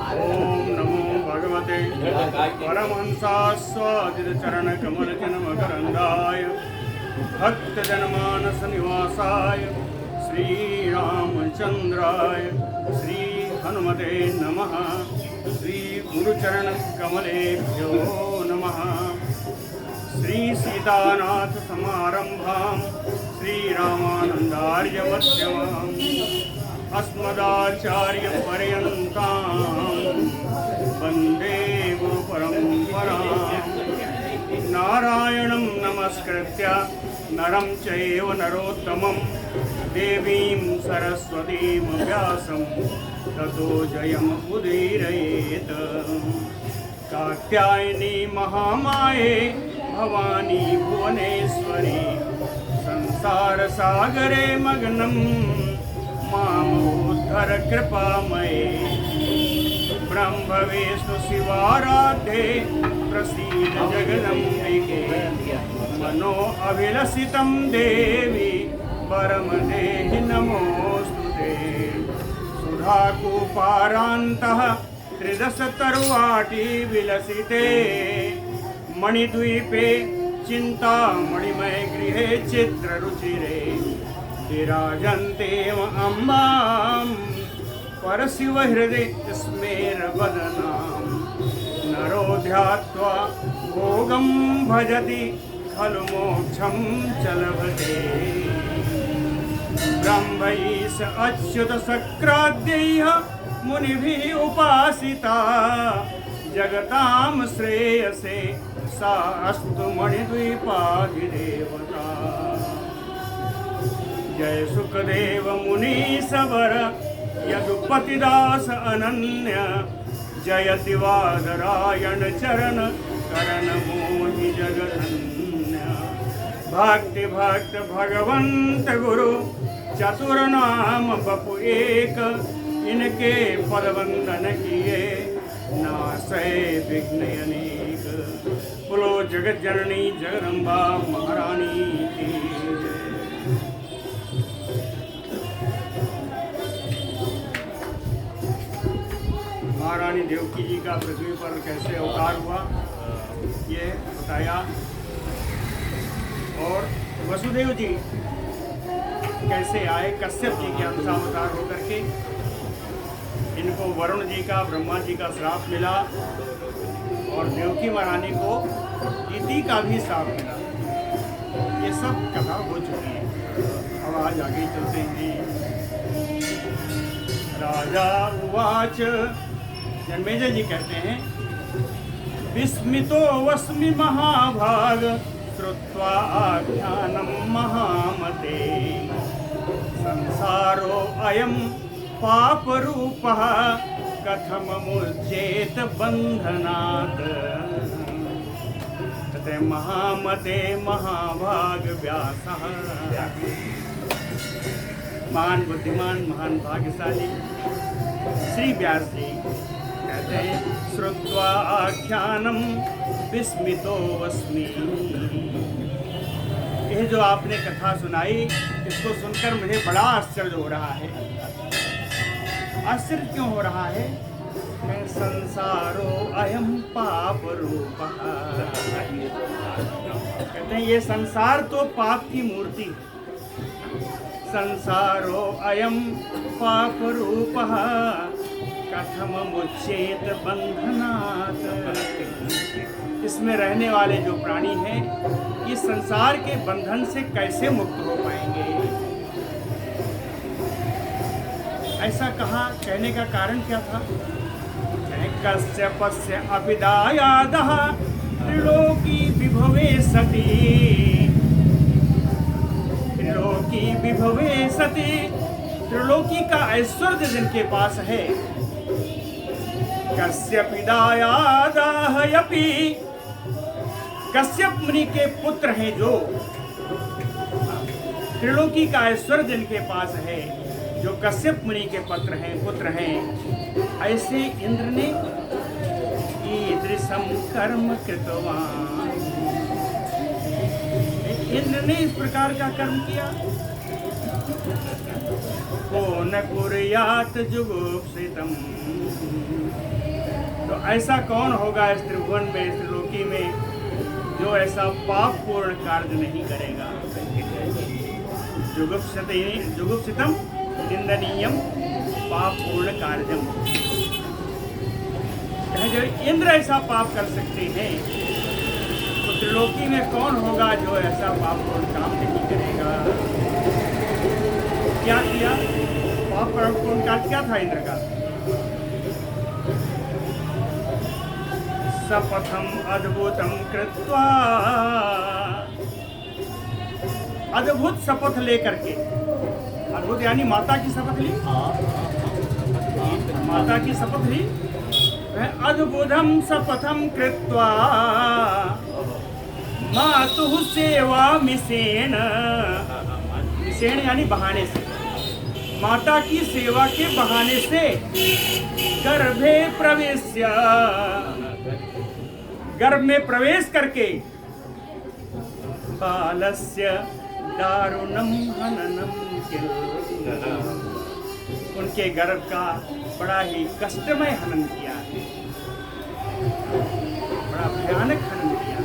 ओम नमो भगवते परमहंसास्वादितचरणकमलजनमकरन्दाय भक्तजनमानस निवासाय श्रीरामचन्द्राय श्री हनुमते नमः। श्री गुरुचरणकमलेभ्यो नमः। श्री सीतानाथ समारंभां श्रीरामानन्दार्यमध्यमाम् अस्मदाचार्यपर्यन्तां वन्दे गुरुपरम्पराम्। नारायणं नमस्कृत्य नरं चैव नरोत्तमं देवीं सरस्वतीं व्यासं ततो जयमुदीरयेत्। कात्यायनी महामाये भवानी भुवनेश्वरी संसार सागरे मग्नं मामुद्धर कृपामये। ब्रह्म विष्णु शिवाराध्ये प्रसीद जगदम्बिके। मनो अभिलषितं देवी परम देहि नमोस्तुते। सुधाकूपारान्तः त्रिदश तरुवाटी विलसिते। मणिद्वीपे चिन्तामणिमय गृहे चित्ररुचिरे विराजन्ते अम्बां परशिवहृदे स्मेरवदनां। नरो ध्यात्वा भोगं भजति खलु मोक्षं च लभते। ब्रह्म ईश अच्युत शक्राद्यैः मुनिभिः उपासिता। जगतां श्रेयसे सा अस्तु मणिद्वीपाधिदेवता। जय सुखदेव मुनीसवर यदुपतिदास अनन्य। जयति वादरायण चरण करण मोहि जगधन्य। भक्ति भक्त भगवंत गुरु चतुर नाम बपु एक। इनके पद वंदन किए नासै विघ्न अनेक। बोलो जगत जननी जगदम्बा महारानी की जय। महारानी देवकी जी का पृथ्वी पर कैसे अवतार हुआ ये बताया। और वसुदेव जी कैसे आए कश्यप जी के अंशावतार होकर के। इनको वरुण जी का ब्रह्मा जी का श्राप मिला और देवकी महारानी को इति का भी श्राप मिला। ये सब कथा हो चुकी है। अब आज आगे चलते हैं। राजा उवाच जन्मेजय जी कहते हैं विस्मितो वस्मि महाभाग श्रुत्वा आख्यानं महामते। संसारो अयं पापरूपः कथममुच्येत बन्धनात्। तते महामते महाभाग व्यासः। महान बुद्धिमान महान भाग्यशाली श्री व्यास जी कहते हैं श्रुत्वा आख्यानं विस्मितो वस्मि। यह जो आपने कथा सुनाई इसको सुनकर मुझे बड़ा आश्चर्य हो रहा है। आश्चर्य क्यों हो रहा है? मैं संसारो अयम पाप रूपः। कहते हैं ये संसार तो पाप की मूर्ति। संसारो अयम पाप रूपः कथममुच्येत बंधनात्। इसमें रहने वाले जो प्राणी हैं इस संसार के बंधन से कैसे मुक्त हो पाएंगे? ऐसा कहा कहने का कारण क्या था? कश्यपस्य अभिदायादः त्रिलोकी विभवे सती। त्रिलोकी विभवे सती त्रिलोकी का ऐश्वर्य जिनके पास है। कश्यपिदायादाहयपि कश्यप मुनि के पुत्र हैं जो त्रिलोकी का ऐश्वर्य जिनके पास है, जो कश्यप मुनि के पुत्र हैं, ऐसे इंद्र ने ईदृशं कर्म कृतवान। इंद्र ने इस प्रकार का कर्म किया। को न कुर्यात जुगुप्सितम् तो ऐसा कौन होगा इस त्रिभुवन में, इस त्रिलोकी में, जो ऐसा पाप पूर्ण कार्य नहीं करेगा। जुगुप्सितम निंदनीयम पाप पूर्ण कार्यम। जो इंद्र ऐसा पाप कर सकते हैं, तो त्रिलोकी में कौन होगा जो ऐसा पाप पूर्ण काम नहीं करेगा। क्या किया पाप पूर्ण कार्य, क्या था इंद्र का? शपथम अद्भुतम कृत्वा, अद्भुत शपथ लेकर के, अद्भुत यानी माता की शपथ ली, माता की शपथ ली। अद्भुतम शपथम कृत्वा मातुः सेवा मिसेन, मिसेन यानी बहाने से, माता की सेवा के बहाने से गर्भे प्रवेश्य, गर्भ में प्रवेश करके बालस्य दारुणम हननम किल, उनके गर्भ का बड़ा ही कष्टमय हनन किया है, बड़ा भयानक हनन किया।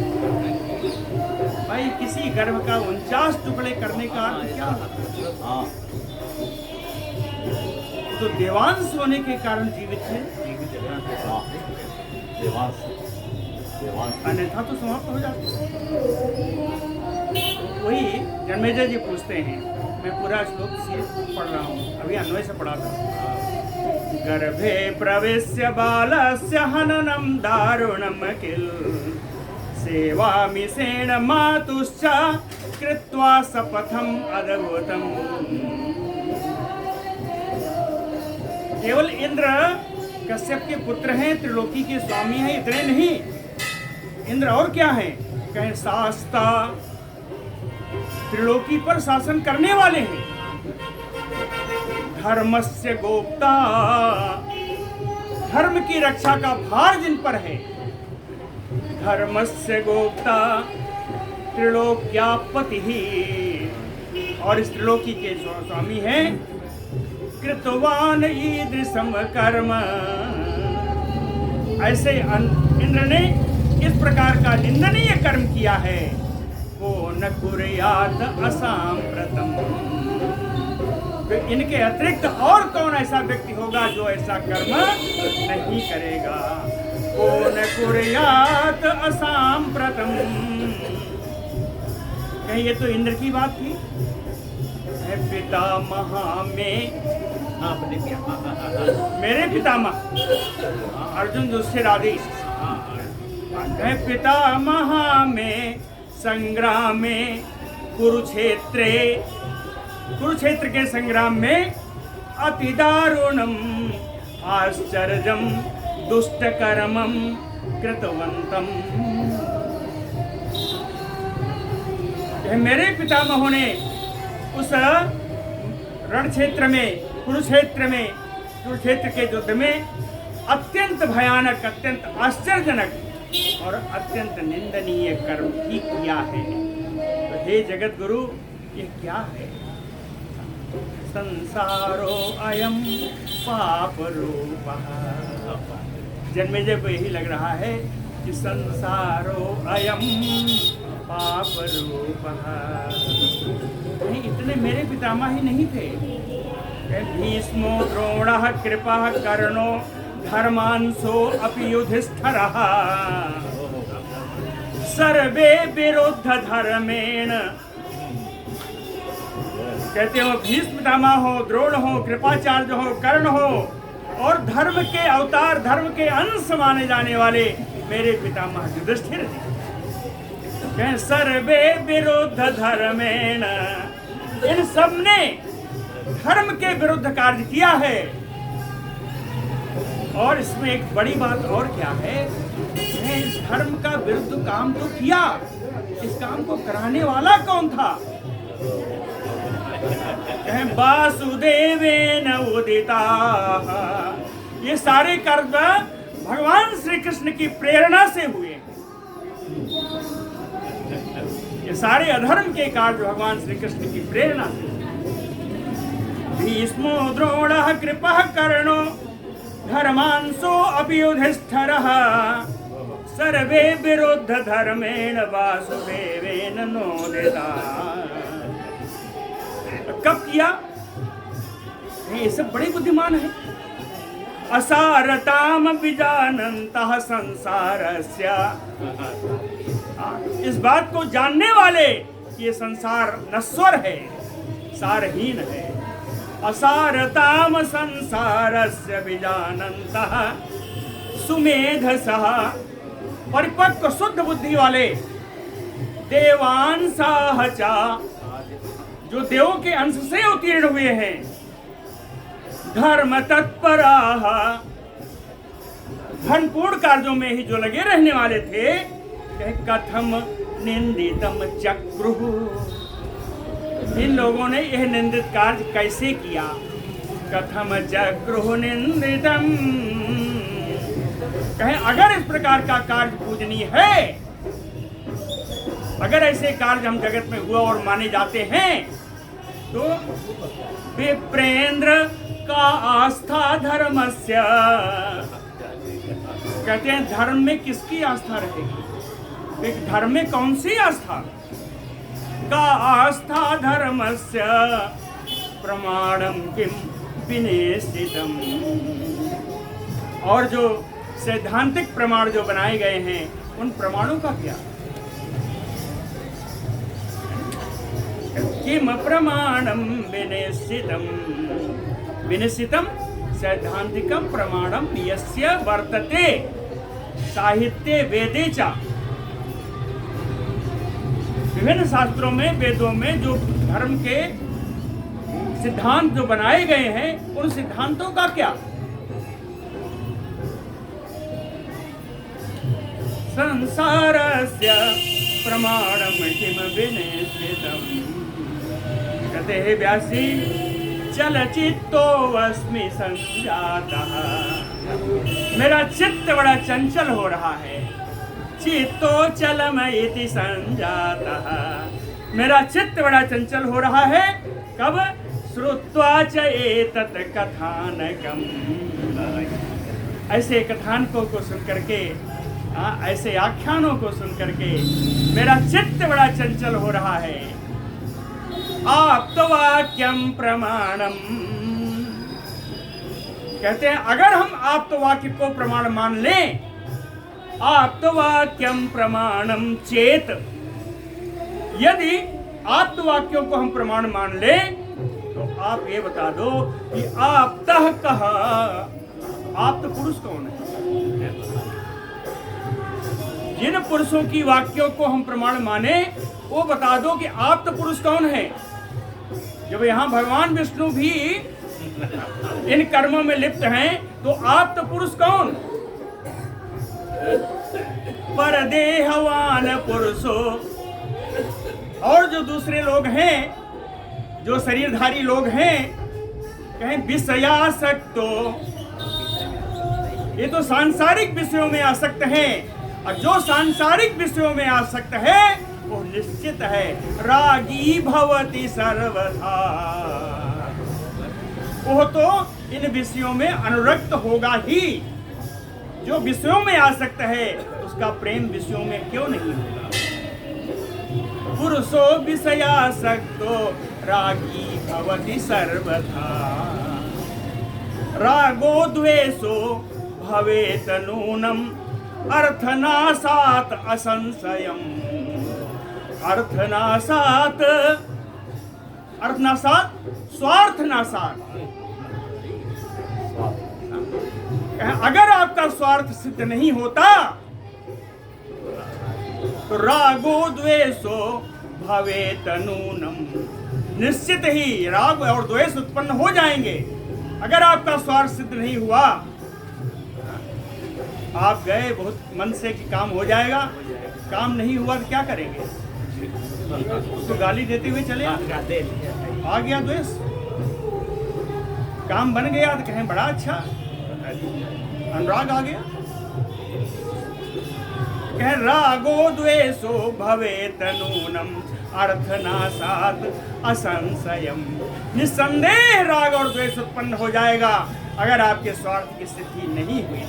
भाई किसी गर्भ का 49 टुकड़े करने का अर्थ क्या होता है? तो देवांश होने के कारण जीवित है, अन्यथा तो समाप्त हो जाता। वही जन्मेजय जी पूछते हैं, मैं पूरा श्लोक से पढ़ रहा हूँ, अभी अन्वय से पढ़ा था। गर्भे प्रवेश्य बालस्य हननम दारुणम किल, सेवामिषेण मातुश्च कृत्वा शपथम अद्भुतम। केवल इंद्र कश्यप के पुत्र हैं, त्रिलोकी के स्वामी हैं, इतने नहीं, इंद्र और क्या है? कहें शास्ता, त्रिलोकी पर शासन करने वाले हैं। धर्मस्य गोप्ता, धर्म की रक्षा का भार जिन पर है। धर्मस्य गोप्ता त्रिलोक्यापति ही, और इस त्रिलोकी के स्वामी हैं। कृतवान ईदृशम कर्म, ऐसे इंद्र ने इस प्रकार का निंदनीय कर्म किया है। वो न कुर्यात असाम्प्रतम, तो इनके अतिरिक्त और कौन ऐसा व्यक्ति होगा जो ऐसा कर्म नहीं करेगा। वो न कुर्यात असाम्प्रतम, कहीं ये तो इंद्र की बात थी। पितामह में, मेरे पितामह अर्जुन युधिष्ठिर आदि, पितामह में संग्राम में कुरुक्षेत्रे, कुरुक्षेत्र के संग्राम में अति दारुणम आश्चर्यम दुष्टकर्मम कृतवंतम। मेरे पितामहों ने उस रण क्षेत्र में, कुरुक्षेत्र में, कुरुक्षेत्र के युद्ध में अत्यंत भयानक, अत्यंत आश्चर्यजनक और अत्यंत निंदनीय कर्म ही किया है। तो हे जगत गुरु, ये क्या है? संसारो अयम पाप रूपः। जन्मेजय को यही लग रहा है कि संसारो अयम पाप रूपः। नहीं, इतने मेरे पितामह ही नहीं थे। भीष्मो द्रोणः कृपः कर्णो धर्मांशो अपि युधिष्ठिरः, सर्वे विरुद्ध धर्मेण। कहते हो भीष्म पितामह हो, द्रोण हो, कृपाचार्य हो, कर्ण हो, और धर्म के अवतार, धर्म के अंश माने जाने वाले मेरे पितामह युधिष्ठिर थे। सर्वे विरुद्ध धर्मेण, इन सब ने धर्म के विरुद्ध कार्य किया है। और इसमें एक बड़ी बात और क्या है, इस धर्म का विरुद्ध काम तो किया, इस काम को कराने वाला कौन था? वासुदेवेन उदिताः, ये सारे कर्म भगवान श्री कृष्ण की प्रेरणा से हुए। ये सारे अधर्म के कार्य भगवान श्री कृष्ण की प्रेरणा से। भीष्मो द्रोणः कृपः कर्णो धर्मांशो अपि तथापि युधिष्ठिरः सर्वे विरुद्ध धर्मेण वासुदेवेन नोदिता। कब किया? ये सब बड़े बुद्धिमान है। असारताम विजानन्तः संसारस्य, इस बात को जानने वाले ये संसार नश्वर है, सारहीन है। असारताम संसारस्य विजानन्तः सुमेधसः, परिपक्व शुद्ध बुद्धि वाले। देवांसाः च, जो देवों के अंश से उत्तीर्ण हुए हैं। धर्म तत्पराः, धर्मपूर्ण कार्यों में ही जो लगे रहने वाले थे। कथम निंदितम चक्रुः, इन लोगों ने यह निंदित कार्य कैसे किया? कथम चक्रुः निंदितम, कहें अगर इस प्रकार का कार्य पूजनीय है, अगर ऐसे कार्य हम जगत में हुआ और माने जाते हैं, तो विप्रेंद्र का आस्था धर्मस्य, कहते हैं धर्म में किसकी आस्था रहेगी? एक धर्म में कौन सी आस्था? का आस्था धर्मस्य प्रमाणम किम विनिश्चितम, और जो सैद्धांतिक प्रमाण जो बनाए गए हैं उन प्रमाणों का क्या? किम प्रमाणम विनिश्चितम, विनिश्चितम सैद्धांतिकम प्रमाणम यस्य वर्तते साहित्ये वेदे च, विभिन्न शास्त्रों में वेदों में जो धर्म के सिद्धांत जो बनाए गए हैं उन सिद्धांतों का क्या? संसारस्य प्रमाणम किम विनिश्चितम, कहते हैं व्यासी चलचित्तोऽस्मि संजातः, मेरा चित्त बड़ा चंचल हो रहा है। चित्तो चलम इति संजातः, मेरा चित्त बड़ा चंचल हो रहा है। कब? श्रुत्वा च एतत् कथानकम्, ऐसे कथानकों को सुन करके, ऐसे आख्यानों को सुन करके मेरा चित्त बड़ा चंचल हो रहा है। आप्तवाक्यम प्रमाणम, कहते हैं अगर हम आप्तवाक्य को प्रमाण मान लें, आप्तवाक्यम प्रमाणम चेत, यदि आप्तवाक्यों को हम प्रमाण मान लें तो आप ये बता दो कि आप्तः कह, आप्त पुरुष कौन है? जिन पुरुषों की वाक्यों को हम प्रमाण माने वो बता दो कि आप्त पुरुष कौन है। जब यहाँ भगवान विष्णु भी इन कर्मों में लिप्त हैं तो आप्त पुरुष कौन? परदेहवान पुरुषो, और जो दूसरे लोग हैं, जो शरीरधारी लोग हैं, कहें विषयासक्तो, ये तो सांसारिक विषयों में आसक्त हैं। और जो सांसारिक विषयों में आसक्त है वो निश्चित है रागी भवति सर्वथा, वो तो इन विषयों में अनुरक्त होगा ही। जो विषयों में आसक्त है उसका प्रेम विषयों में क्यों नहीं होगा? पुरुषो विषयासक्तो रागी भवति सर्वथा, रागो द्वेषो भवेत नूनम अर्थनाशात असंशयम, अर्थनाशात, अर्थनाशात स्वार्थनाशात, अगर आपका स्वार्थ सिद्ध नहीं होता तो रागो द्वेषो भवेत नूनम, निश्चित ही राग और द्वेष उत्पन्न हो जाएंगे। अगर आपका स्वार्थ सिद्ध नहीं हुआ, आप गए बहुत मन से कि काम हो जाएगा, काम नहीं हुआ तो क्या करेंगे? उसको गाली देते हुए चले आ गया द्वेष, काम बन गया तो कहें बड़ा अच्छा, अनुराग आ गया। कहें रागो द्वेषो भवेत नूनम अर्थनाशात असंशयम, निस्संदेह राग और द्वेष उत्पन्न हो जाएगा अगर आपके स्वार्थ की स्थिति नहीं हुई।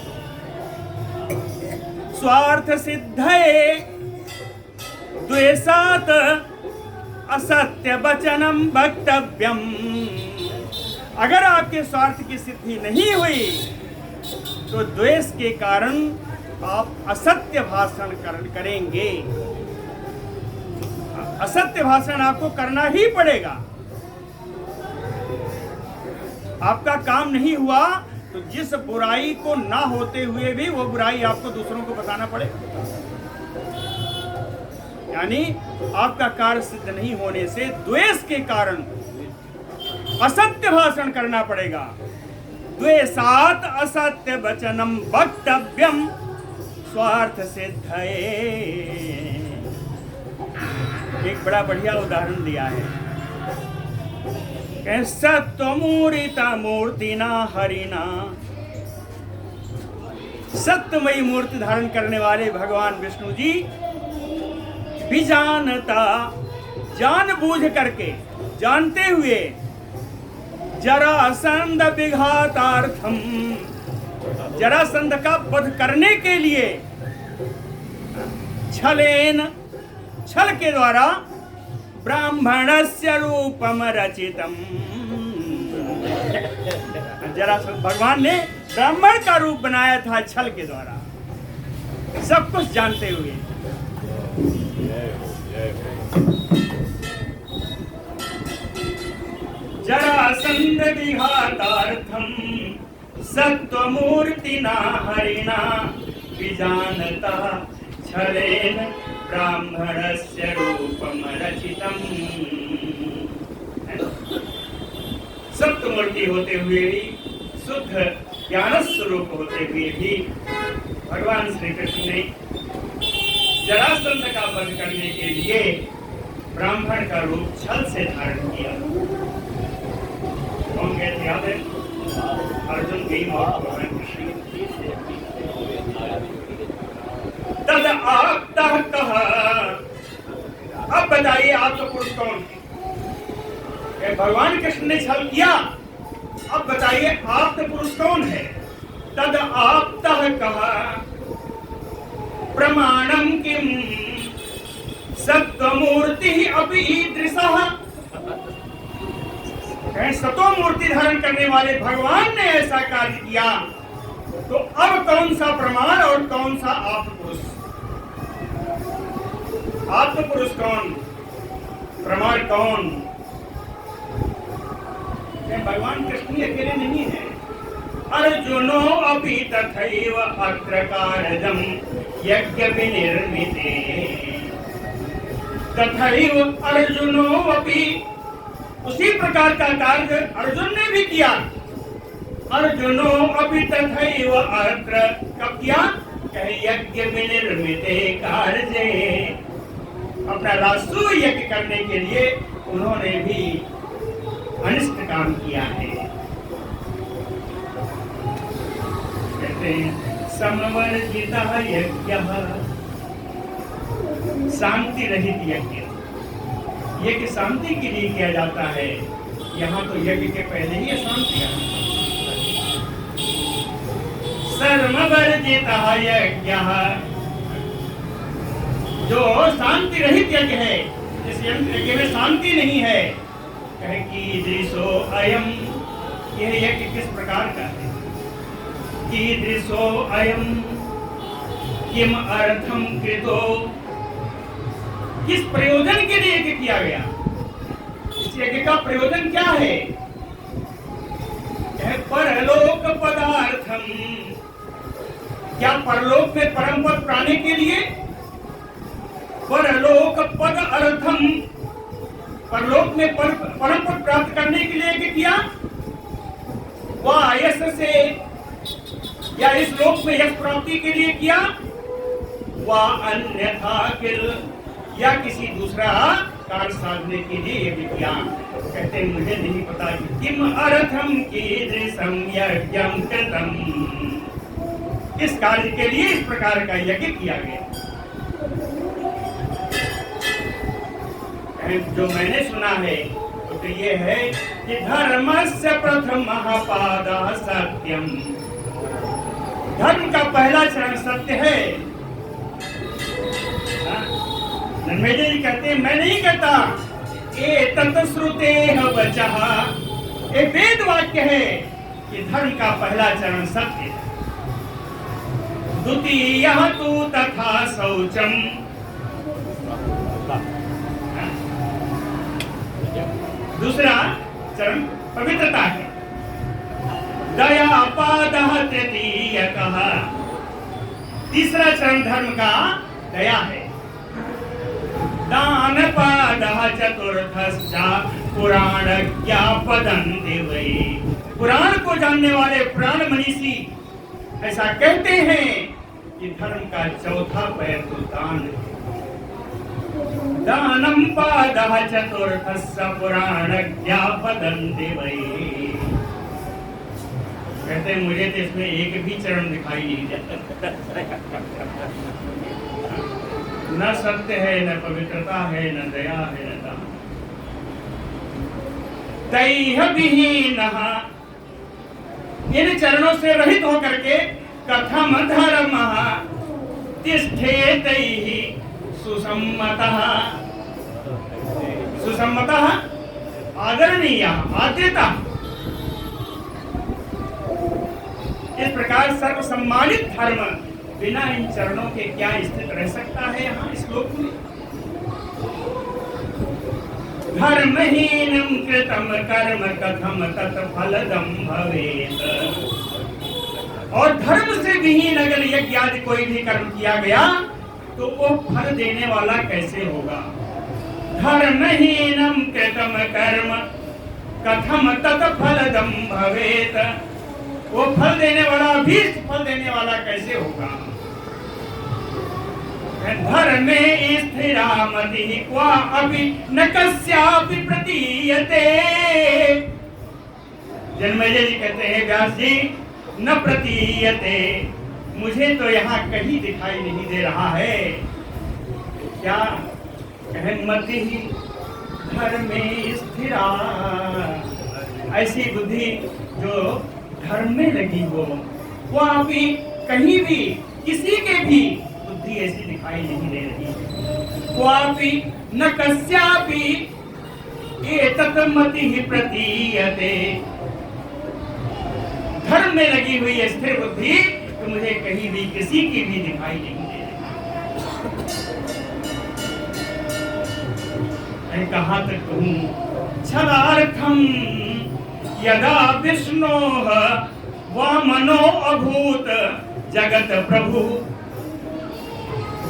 स्वार्थ सिद्धये द्वेषात् असत्य वचनम वक्तव्यम। अगर आपके स्वार्थ की सिद्धि नहीं हुई तो द्वेष के कारण आप असत्य भाषण करेंगे। असत्य भाषण आपको करना ही पड़ेगा। आपका काम नहीं हुआ तो जिस बुराई को ना होते हुए भी वो बुराई आपको दूसरों को बताना पड़ेगा। यानी आपका कार्य सिद्ध नहीं होने से द्वेष के कारण असत्य भाषण करना पड़ेगा। द्वेषात् असत्य वचनम वक्तव्यम स्वार्थ सिद्धये। एक बड़ा बढ़िया उदाहरण दिया है। सत्वमूर्ता मूर्तिना हरिना। सत्यमयी मूर्ति धारण करने वाले भगवान विष्णु जी विजानता, जानबूझ करके, जानते हुए, जरासंध विघातार्थम, जरासंध का वध करने के लिए, छलेन, छल के द्वारा ब्राह्मणस्य रूपम रचितम। जरासंध भगवान ने ब्राह्मण का रूप बनाया था छल के द्वारा, सब कुछ जानते हुए। जरासंध विघातार्थम सत्वमूर्तिना हरिणा विजानता छलेन ब्राह्मणस्य रूपम रचितम। सत्वमूर्ति होते हुए भी, शुद्ध ज्ञान स्वरूप होते हुए भी भगवान श्री कृष्ण ने जरासंध का वध करने के लिए ब्राह्मण का रूप छल से धारण किया। कौन कहते याद है? अर्जुन की मौत भगवान कृष्ण। तद आप्तः कः। अब बताइए आप तो पुरुष कौन है? भगवान कृष्ण ने छल किया, अब बताइए आप तो पुरुष कौन है? तद आप्तः कः प्रमाणम किम सत्वमूर्ति अपि ईदृशः। सतो मूर्ति धारण करने वाले भगवान ने ऐसा कार्य किया, तो अब कौन सा प्रमाण और कौन सा आत्मपुरुष? आत्मपुरुष कौन, प्रमाण कौन? भगवान कृष्ण अकेले नहीं है। अर्जुनो अपि तथैव अत्र कारजं यज्ञ विनिर्मिते। तथैव अर्जुनो अपि, उसी प्रकार का कार्य अर्जुन ने भी किया। अर्जुनो अपि तथैव अत्र, कब किया? यज्ञ विनिर्मिते कार्ये। अपना राष्ट्र यज्ञ करने के लिए उन्होंने भी अनिष्ट काम किया है। कहते हैं समवर्जितः यज्ञः, शांति रहित यज्ञ। यज्ञ शांति के लिए किया जाता है, यहाँ तो यज्ञ के पहले ही शांति है। सर्ववर्जितः यज्ञः, जो शांति रहित यज्ञ है, जिस यज्ञ में शांति नहीं है, कहे कीदृशो अयम, यह यज्ञ किस प्रकार का है? कीदृशो अयम किम अर्थम कृतो, किस प्रयोजन के लिए यज्ञ किया गया? इस यज्ञ का प्रयोजन क्या है? परलोक पदार्थम, क्या परलोक में परम पद पाने के लिए? परलोक पद अर्थम, परलोक में परम पद प्राप्त करने के लिए यज्ञ किया? वह यश से या इस लोक में यश प्राप्ति के लिए किया? वह अन्यथा किल, या किसी दूसरा कार्य साधने के लिए यज्ञ किया? कहते हैं मुझे नहीं पता कि किम अर्थम कीदृशं यज्ञं कृतं, किस कार्य के लिए इस प्रकार का यज्ञ किया गया। जो मैंने सुना है तो ये है कि धर्मस्य प्रथमः पादः सत्यम, धर्म का पहला चरण सत्य है। जन्मेजय जी कहते हैं मैं नहीं कहता, ये तत्श्रुते वचः, ये वेद वाक्य है कि धर्म का पहला चरण सत्य है। द्वितीय तु तथा शौचम, दूसरा चरण पवित्रता है। दया पादः तृतीयकः, तीसरा चरण धर्म का दया है। दान पादः चतुर्थश्च पुराणज्ञा वदन्ति वै, पुराण को जानने वाले पुराण मनीषी ऐसा कहते हैं कि धर्म का चौथा पैर तो दान है। दानम पादः चतुर्थश्च पुराणज्ञा वदन्ति वै, कहते हैं मुझे तो इसमें एक भी चरण दिखाई नहीं देता। न सत्य है, न पवित्रता है, न दया है, न दान। दैह विहीनः, इन चरणों से रहित होकर के कथम धर्मः तिष्ठेतैः सुसम्मतः, सुसम्मतः आदरणीयः, आद्यता। इस प्रकार सर्व सम्मानित धर्म बिना इन चरणों के क्या स्थित रह सकता है यहाँ श्लोक में। धर्महीनम कृतम कर्म कथम तत्फलदम भवेत, और धर्म से विहीन अगर यज्ञ आदि कोई भी कर्म किया गया तो वो फल देने वाला कैसे होगा। धर्महीनम कृतम कर्म कथम तत्फलदम भवेत, वो फल देने वाला भी फल देने वाला कैसे होगा। धर्मे स्थिरा मतिः क्वा अपि न कस्यापि प्रतीयते, जन्मेजय जी कहते हैं व्यास जी न प्रतीयते, मुझे तो यहाँ कहीं दिखाई नहीं दे रहा है। क्या कहन मतिः धर्मे स्थिरा, ऐसी बुद्धि जो धर्म में लगी हो, वो अभी कहीं भी किसी के भी बुद्धि ऐसी दिखाई नहीं दे रही है। वो अभी न कस्यापि एतत् मतिः प्रतीयते, धर्म में लगी हुई स्थिर बुद्धि तो मुझे कहीं भी किसी की भी दिखाई नहीं दे रही। कहाँ तक कहूँ, छलार्थम यदा विष्णोः वामनो अभूत जगत प्रभु,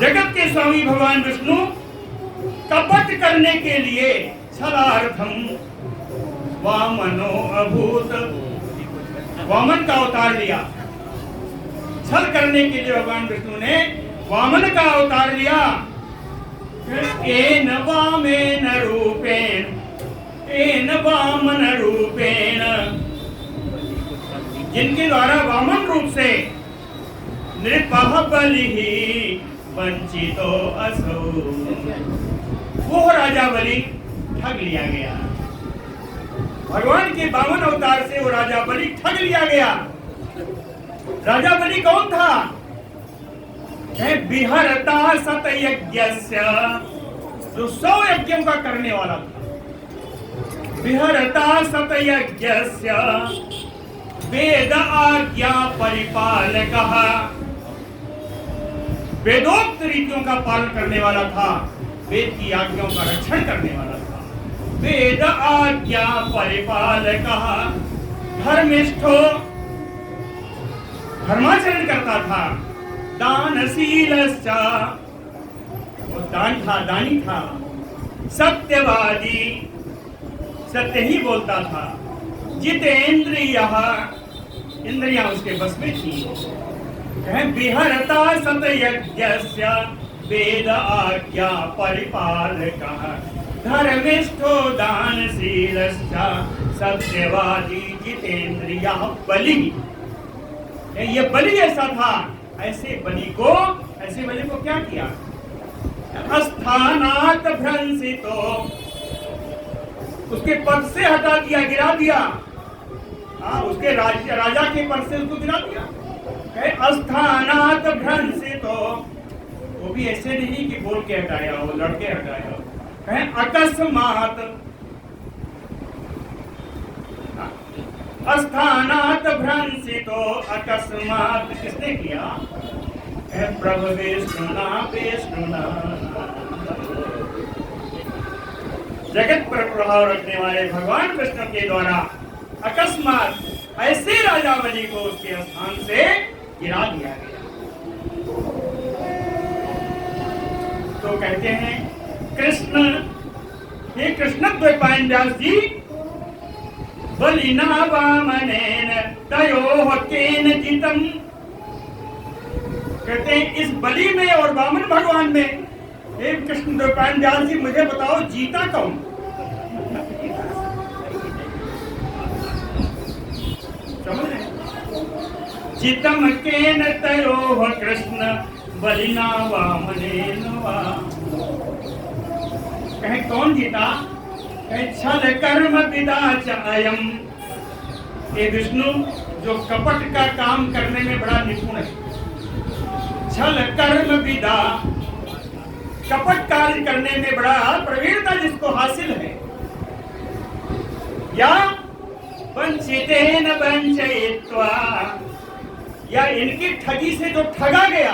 जगत के स्वामी भगवान विष्णु कपट करने के लिए छलार्थम वामनो अभूत, वामन का अवतार लिया। छल करने के लिए भगवान विष्णु ने वामन का अवतार लिया। एन वामेन रूपेण एन वामन रूपेण, जिनके द्वारा वामन रूप से नृपः बलिः वंचितो असौ, वो राजा बलि ठग लिया गया। भगवान के वामन अवतार से वो राजा बलि ठग लिया गया। राजा बलि कौन था? विहरता सतयज्ञस्य, जो 100 यज्ञों का करने वाला था। विहरता सतयज्ञस्य वेद आज्ञा परिपालकः, वेदोक्त रीतियों का पालन करने वाला था, वेद की आज्ञाओं का रक्षण करने वाला था। वेद आज्ञा परिपालकः धर्मिष्ठो, धर्माचरण करता था। दानशीलश्च, वो दान था, दानी था। सत्यवादी, सत्य ही बोलता था। जितेंद्रियः, इंद्रियां उसके बस में थी। विहरता सतयज्ञस्य वेद आज्ञा परिपालकः धर्मिष्ठो दानशीलश्च सत्यवादी जितेंद्रियः बलि। ये बलि ऐसा था, ऐसे बलि को क्या किया? स्थानात् भ्रंसितो, उसके पद से हटा दिया, गिरा दिया। उसके राजा के पद से उसको गिरा दिया। कहे अस्थानात भ्रंसितो, वो भी ऐसे नहीं कि बोल के हटाया हो, लड़के हटाया हो, कहे अकस्मात, अस्थानात भ्रंसितो अकस्मात, किसने किया? प्रभु विष्णुना विष्णुना, जगत पर प्रभाव रखने वाले भगवान कृष्ण के द्वारा अकस्मात ऐसे राजा बलि को उसके स्थान से गिरा दिया गया। तो कहते हैं कृष्ण, हे कृष्ण द्वैपायन व्यास जी, बलिना वामनेन तयोः केनचितं, कहते हैं इस बलि में और वामन भगवान में, हे कृष्ण द्वैपायन व्यास जी मुझे बताओ जीता कौन? समझ रहे? जितम केन तयोः कृष्ण बलिना वामनेन वा, कहे कौन जीता? कहे छल कर्म विदा च अयम, ये विष्णु जो कपट का काम करने में बड़ा निपुण है, छल कर्म विदा, कपट कार्य करने में बड़ा प्रवीणता जिसको हासिल है, या वंचितेन वंचयित्वा, या इनकी ठगी से जो ठगा गया,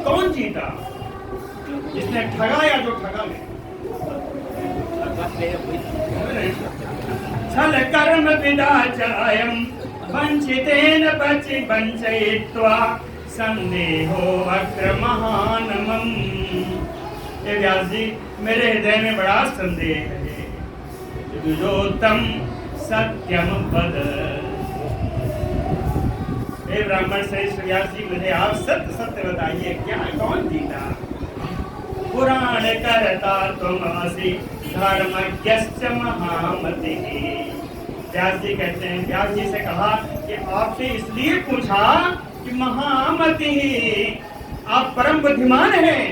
कौन जीता? जिसने ठगा या जो ठगा गया। छल कर्म विदा च अयम वंचितेन वंचयित्वा संदेहो अग्र महानमम। ये व्यास जी मेरे हृदय में बड़ा संदेह है, दुजोतम सत्यम पद। हे ब्राह्मण श्रेष्ठ व्यास जी मुझे आप सत्य सत्य बताइए, क्या कौन जीता? पुराण करता तुम असि धर्मज्ञश्च महामतिः। व्यास जी कहते हैं, व्यास जी से कहा कि आपसे इसलिए पूछा कि महामति, आप परम बुद्धिमान हैं,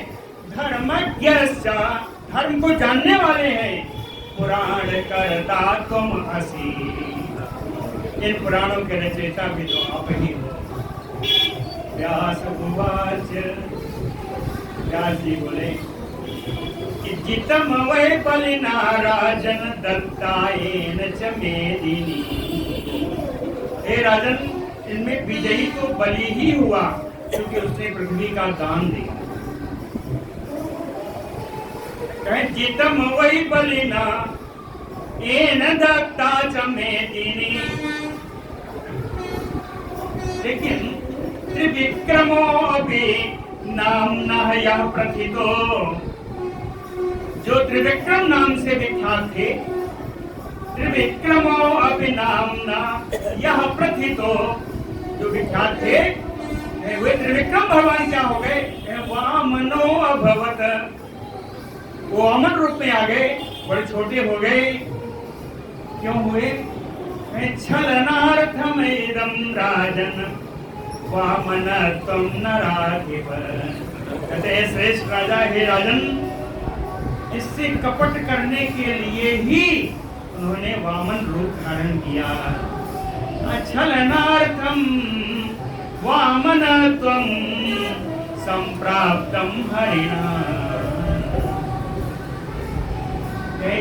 धर्मज्ञश्च, धर्म को जानने वाले हैं, पुराण करता तुम असि, इन पुराणों के रचयिता भी तो आप ही हो। व्यास उवाच, व्यास जी बोले कि जितम वै बलिना राजन दत्तायेन च मेदिनी। हे राजन, इनमें विजयी तो बलि ही हुआ क्योंकि उसने पृथ्वी का दान दिया। कहे जितम वै बलिना येन दत्ता च मेदिनी, लेकिन त्रिविक्रमो अपि नाम्नः यः प्रथितो, जो त्रिविक्रम नाम से विख्यात थे, त्रिविक्रमो अपि नाम्ना यः प्रथितो, जो विख्यात थे वे त्रिविक्रम भगवान क्या हो गए? वामनो अभवत, वो वामन रूप में आ गए, बड़े छोटे हो गए। क्यों हुए? छलनार्थम इदं राजन वामनत्वं नराधिप। कहते श्रेष्ठ राजा, हे राजन, इससे कपट करने के लिए ही उन्होंने वामन रूप धारण किया। छलनार्थम वामनत्वं संप्राप्तम हरिणा।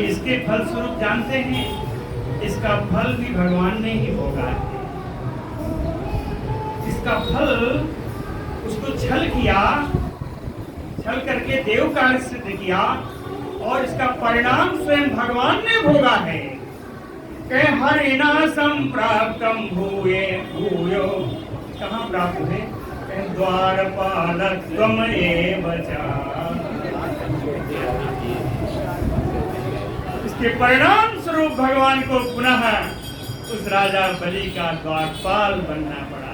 इसके फल स्वरूप जानते हैं, इसका फल भी भगवान ने ही भोगा है। इसका फल, उसको छल किया, छल करके देव कार्य सिद्ध किया, और इसका परिणाम स्वयं भगवान ने भोगा है। कहे हरिणा संप्राप्तम भूये भूयो, कहाँ प्राप्त हुए? कहे द्वारपालत्वम एव च। इसके परिणाम स्वरूप भगवान को पुनः उस राजा बलि का द्वारपाल बनना पड़ा।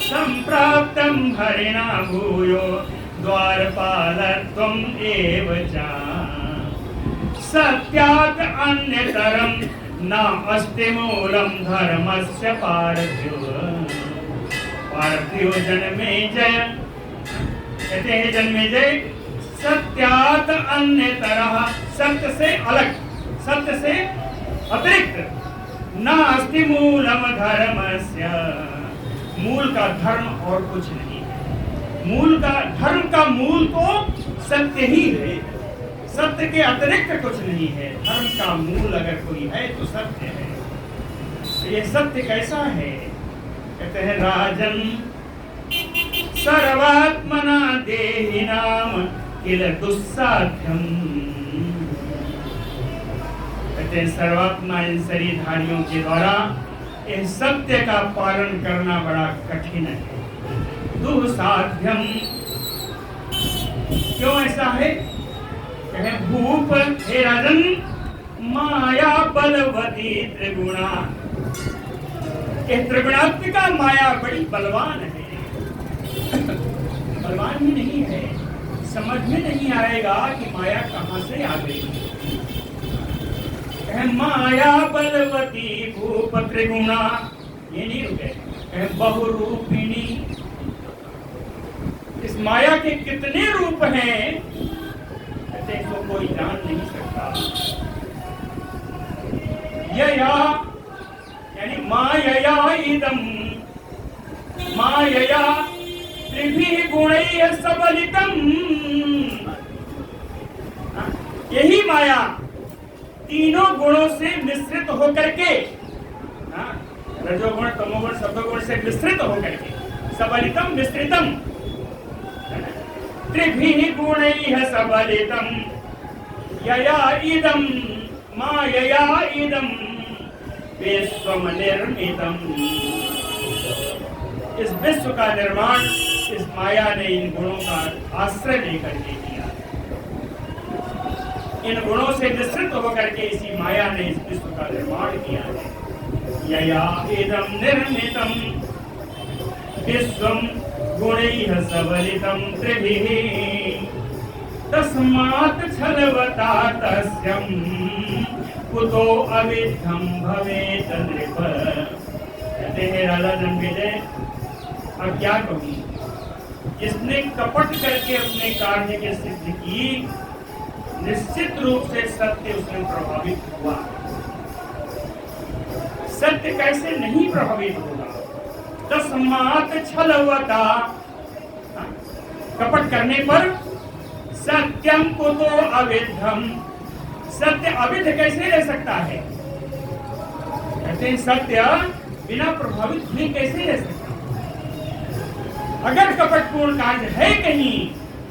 संप्राप्तम हरिणा भूयो द्वारपालत्वम एव च। सत्यात् अन्यतरं न अस्ति मूलं धर्मस्य पार्थिव। पार्थिव जन्मेजय, कहते हैं जन्मेजय, सत्यात् अन्यतरः, सत्य से अलग, सत्य से अतिरिक्त नास्ति मूलम धर्मस्य, मूल का धर्म और कुछ नहीं है। मूल का धर्म का मूल तो सत्य ही है, सत्य के अतिरिक्त कुछ नहीं है। धर्म का मूल अगर कोई है तो सत्य है। ये सत्य कैसा है? कहते हैं राजन सर्वात्मना देहिनाम किल दुस्साध्यम। कहते हैं सर्वात्मा इन शरीरधारियों के द्वारा इस सत्य का पालन करना बड़ा कठिन है। दुस्साध्यम क्यों ऐसा है? कहे भूप हे राजन माया बलवती त्रिगुणा। त्रिगुणात्मिका माया बड़ी बलवान है। बलवान ही नहीं है, समझ में नहीं आएगा कि माया कहां से आ गई। माया बलवती भूप त्रिगुणा, ये नहीं रुके, बहुरूपिणी। इस माया के कितने रूप हैं इसको कोई जान नहीं सकता। यया यानी मायया इदम, मायया त्रिभिः गुणैः सबलितम। यही माया तीनों गुणों से मिश्रित होकर के, रजोगुण तमोगुण सत्वगुण से मिश्रित होकर के, सबलितम मिश्रितम, त्रिभिः गुणैः सबलितम, यया इदं मायया इदं विश्वम निर्मितम। इस विश्व का निर्माण इस माया ने इन गुणों का आश्रय लेकर के किया। इन गुणों से मिश्रित होकर के इसी माया ने इस विश्व का निर्माण किया है। यया इदं निर्मितम विश्वम गुणैः सबलितं त्रिभिः तस्मात् छलवता तस्यं कुतो अविद्धं भवेत् नृप। कहते हैं राजा जन्मेजय, अब क्या कहूँ, जिसने कपट करके अपने कार्य की सिद्धि की, निश्चित रूप से सत्य उसने प्रभावित हुआ। सत्य कैसे नहीं प्रभावित होगा? तस्मात् छलवता, कपट करने पर सत्यम कुतो अविद्धम, सत्य अविद्ध कैसे रह सकता है? कहते हैं सत्य बिना प्रभावित हुए कैसे रह सकता? अगर कपटपूर्ण कार्य है कहीं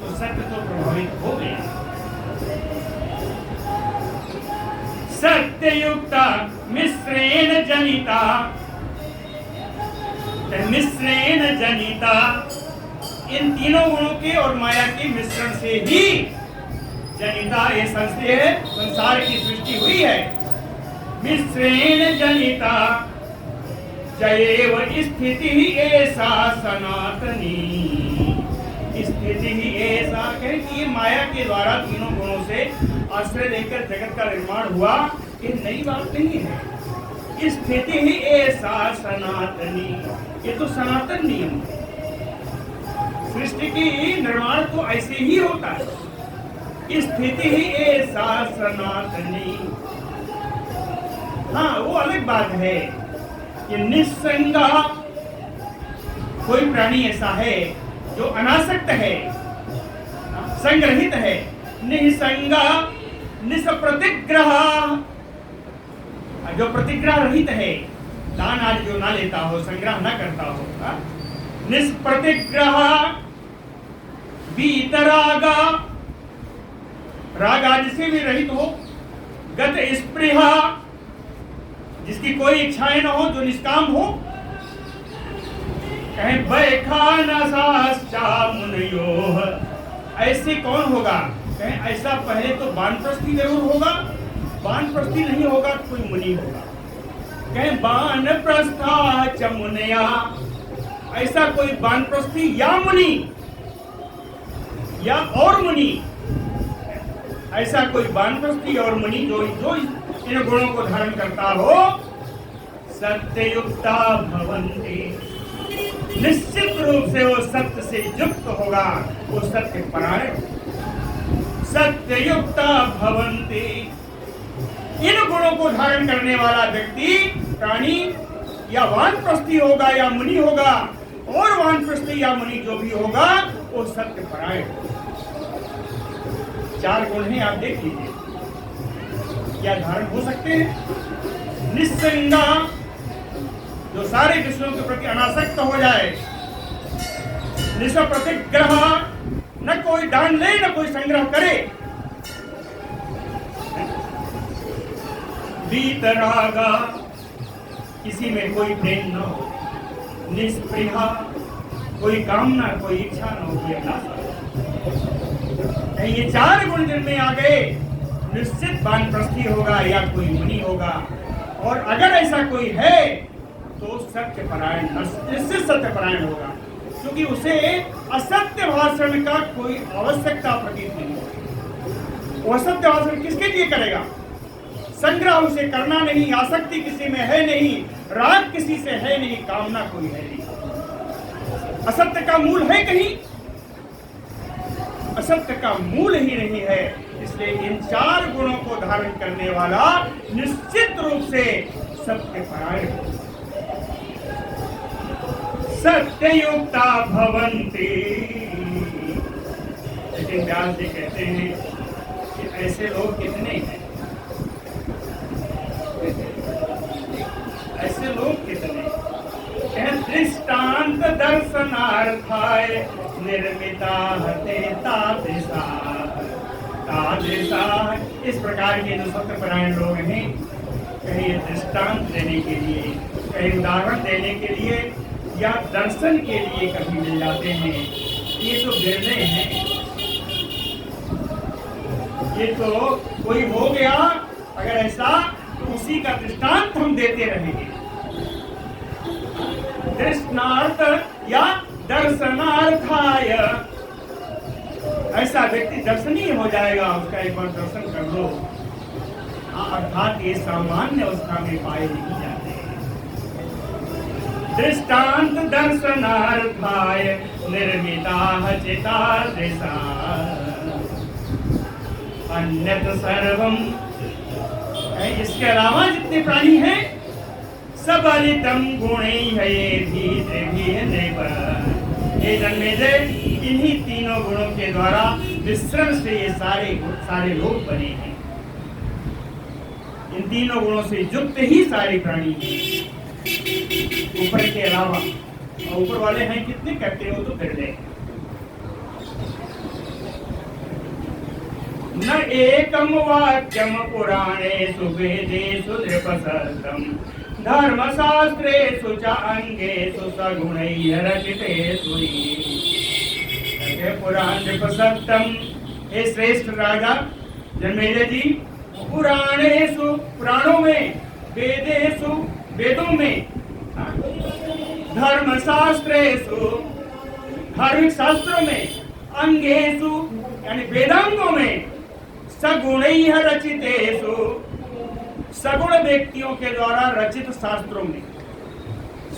तो सत्य तो प्रभावित हो गया। सत्ययुक्ता मिश्रेण जनिता, मिश्रेण जनिता, इन तीनों गुणों के और माया के मिश्रण से ही जनिता ये संसार की सृष्टि हुई है। मिश्रेण जनिता जयेव स्थिति ऐसा सनातनी। स्थिति ही ऐसा कहे कि ये माया के द्वारा तीनों गुणों से आश्रय लेकर जगत का निर्माण हुआ, ये नई बात नहीं है। स्थिति ही ऐसा सनातनी, ये तो सनातन नियम है। सृष्टि की निर्माण तो ऐसे ही होता है। स्थिति ही ऐसा सनातनी। हाँ, वो अलग बात है कि निस्संगा कोई प्राणी ऐसा है जो अनासक्त है, संग्रहित है। निसंगा निष्प्रतिग्रह, जो प्रतिग्रह रहित है, दान आदि जो ना लेता हो, संग्रह ना करता हो। निष्प्रतिग्रह वीतरागा, राग आदि से भी रहित हो। गत स्पृहा, जिसकी कोई इच्छाएं न हो, जो निष्काम हो। कहें बैखानसाश्चा मुनयोः, ऐसे कौन होगा? कहें ऐसा पहले तो वानप्रस्थी जरूर होगा, वानप्रस्थी नहीं होगा तो कोई मुनि होगा। कहें वानप्रस्था च मुनया, ऐसा कोई वानप्रस्थी या मुनि या और मुनि, ऐसा कोई वानप्रस्थी और मुनि जो इन गुणों को धारण करता हो। सत्ययुक्ता भवन्ति, निश्चित रूप से वो सत्य से युक्त होगा, वो सत्य परायण। सत्ययुक्ता भवन्ति, इन गुणों को धारण करने वाला व्यक्ति प्राणी या वानप्रस्थी होगा या मुनि होगा, और वानप्रस्थी या मुनि जो भी होगा वो सत्य परायण। 4 गुण हैं, आप देख लीजिए क्या धारण हो सकते हैं। निस्संगा, जो सारे विषयों के प्रति अनासक्त हो जाए। निष्प्रतिग्रह, न कोई दान ले न कोई संग्रह करे। वीतरागा, किसी में कोई प्रेम न हो। निष्प्रिया, कोई कामना कोई इच्छा न हो, कोई अभिलाषा। ये 4 गुण जिनमें आ गए, निश्चित वानप्रस्थी होगा या कोई मुनि होगा। और अगर ऐसा कोई है तो सत्यपरायण, निश्चित सत्यपरायण होगा, क्योंकि उसे असत्य भाषण का कोई आवश्यकता प्रतीत नहीं होगी। वो असत्य भाषण किसके लिए करेगा? संग्रह उसे करना नहीं, आसक्ति किसी में है नहीं, राग किसी से है नहीं, कामना कोई है नहीं। असत्य का मूल है कहीं? असत्य का मूल ही नहीं है। इसलिए इन 4 गुणों को धारण करने वाला निश्चित रूप से सत्यपरायण। सत्ययुक्ता भवन्ति। लेकिन व्यास जी कहते हैं कि ऐसे लोग कितने हैं, ऐसे लोग कितने? दृष्टांत दर्शनार्थाय निर्मिता हते तादृशा। इस प्रकार के जो सत्यपरायण लोग हैं, कहीं दृष्टांत देने के लिए, कहीं उदाहरण देने के लिए या दर्शन के लिए कभी मिल जाते हैं। ये तो गिरने हैं, ये तो कोई हो गया अगर ऐसा, तो उसी का दृष्टांत हम देते रहेंगे। दृष्टांत या दर्शनार्थाय, ऐसा व्यक्ति दर्शनीय हो जाएगा, उसका एक बार दर्शन कर लो। अर्थात ये सामान्य अवस्था में पाए नहीं जाते। दृष्टांत दर्शनार्थाय निर्मिता चितादृशा। अन्यत सर्वम, इसके अलावा जितने प्राणी हैं सब अनितम गुणे है ये जन्मेजय, इन्हीं तीनों गुणों के द्वारा मिश्रण से ये सारे लोग बने हैं। इन तीनों गुणों से युक्त ही सारे प्राणी हैं, ऊपर के अलावा। और ऊपर वाले हैं कितने कहते हो तो बिरले। न एकम वाक्यम पुराणेषु वेदेषु नृपसहस्रम धर्मशास्त्रेषु च अंगेषु सगुणैः रचितेषु। पुराण नृपसहस्रम, हे श्रेष्ठ राजा जन्मेजय जी, पुराणेषु, पुराणों में, वेदेषु, वेदों में, धर्मशास्त्रेषु, धार्मिक शास्त्रों में, अंगेषु यानी वेदांगों में, सगुणैः रचितेषु, सगुण व्यक्तियों के द्वारा रचित शास्त्रों में,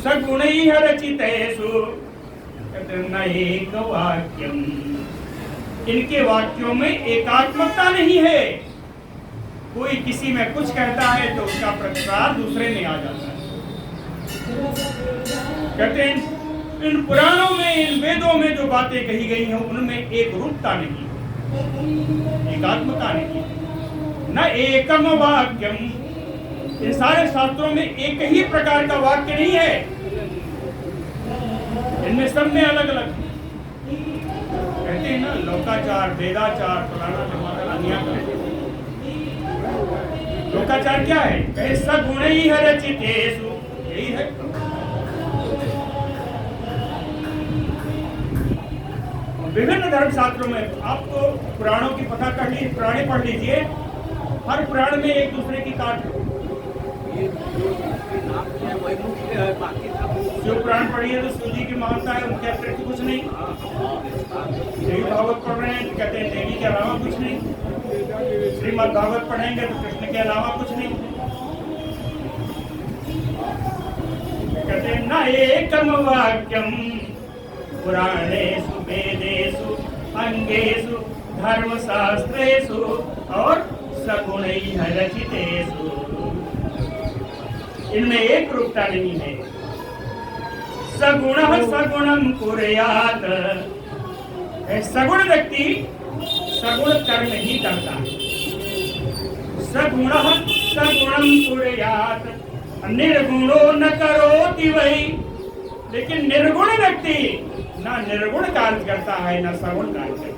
सगुणैः रचितेषु न एक वाक्यम, इनके वाक्यों में एकात्मकता नहीं है। कोई किसी में कुछ कहता है तो उसका प्रतिसाद दूसरे में आ जाता है। कहते हैं इन पुराणों में, इन वेदों में जो बातें कही गई हैं उनमें एक रूपता नहीं, एकात्मता नहीं। न एकम वाक्यम, इन सारे शास्त्रों में एक ही प्रकार का वाक्य नहीं है, इनमें सब में अलग अलग। कहते हैं ना लोकाचार, वेदाचार, फलाना ढमाना दुनिया का। लोकाचार क्या है? कहे सगुणैः रचितेषु, यही है। विभिन्न धर्म शास्त्रों में आपको पुराणों की पता कर ली, पुराणे पढ़ लीजिए, हर पुराण में एक दूसरे की काट। शिव पुराण पढ़िए तो शिव जी की महानता है, उनके अतिरिक्त कुछ नहीं। देवी भागवत पढ़ रहे हैं तो कहते हैं देवी के अलावा कुछ नहीं। श्रीमद् भागवत पढ़ेंगे तो कृष्ण के अलावा कुछ नहीं। कहते हैं न एकम वाक्यम पुराणेषु वेदेषु अंगेषु धर्मशास्त्रेषु और सगुणैः रचितेषु, इनमें एक रूपता नहीं है। सगुणः सगुणं कुर्यात्, सगुण व्यक्ति सगुण कर्म ही करता है। सगुणः सगुणं कुर्यात् निर्गुणो न करोति वै, लेकिन निर्गुण व्यक्ति ना निर्गुण कार्य करता है ना सगुण कार्य करता है।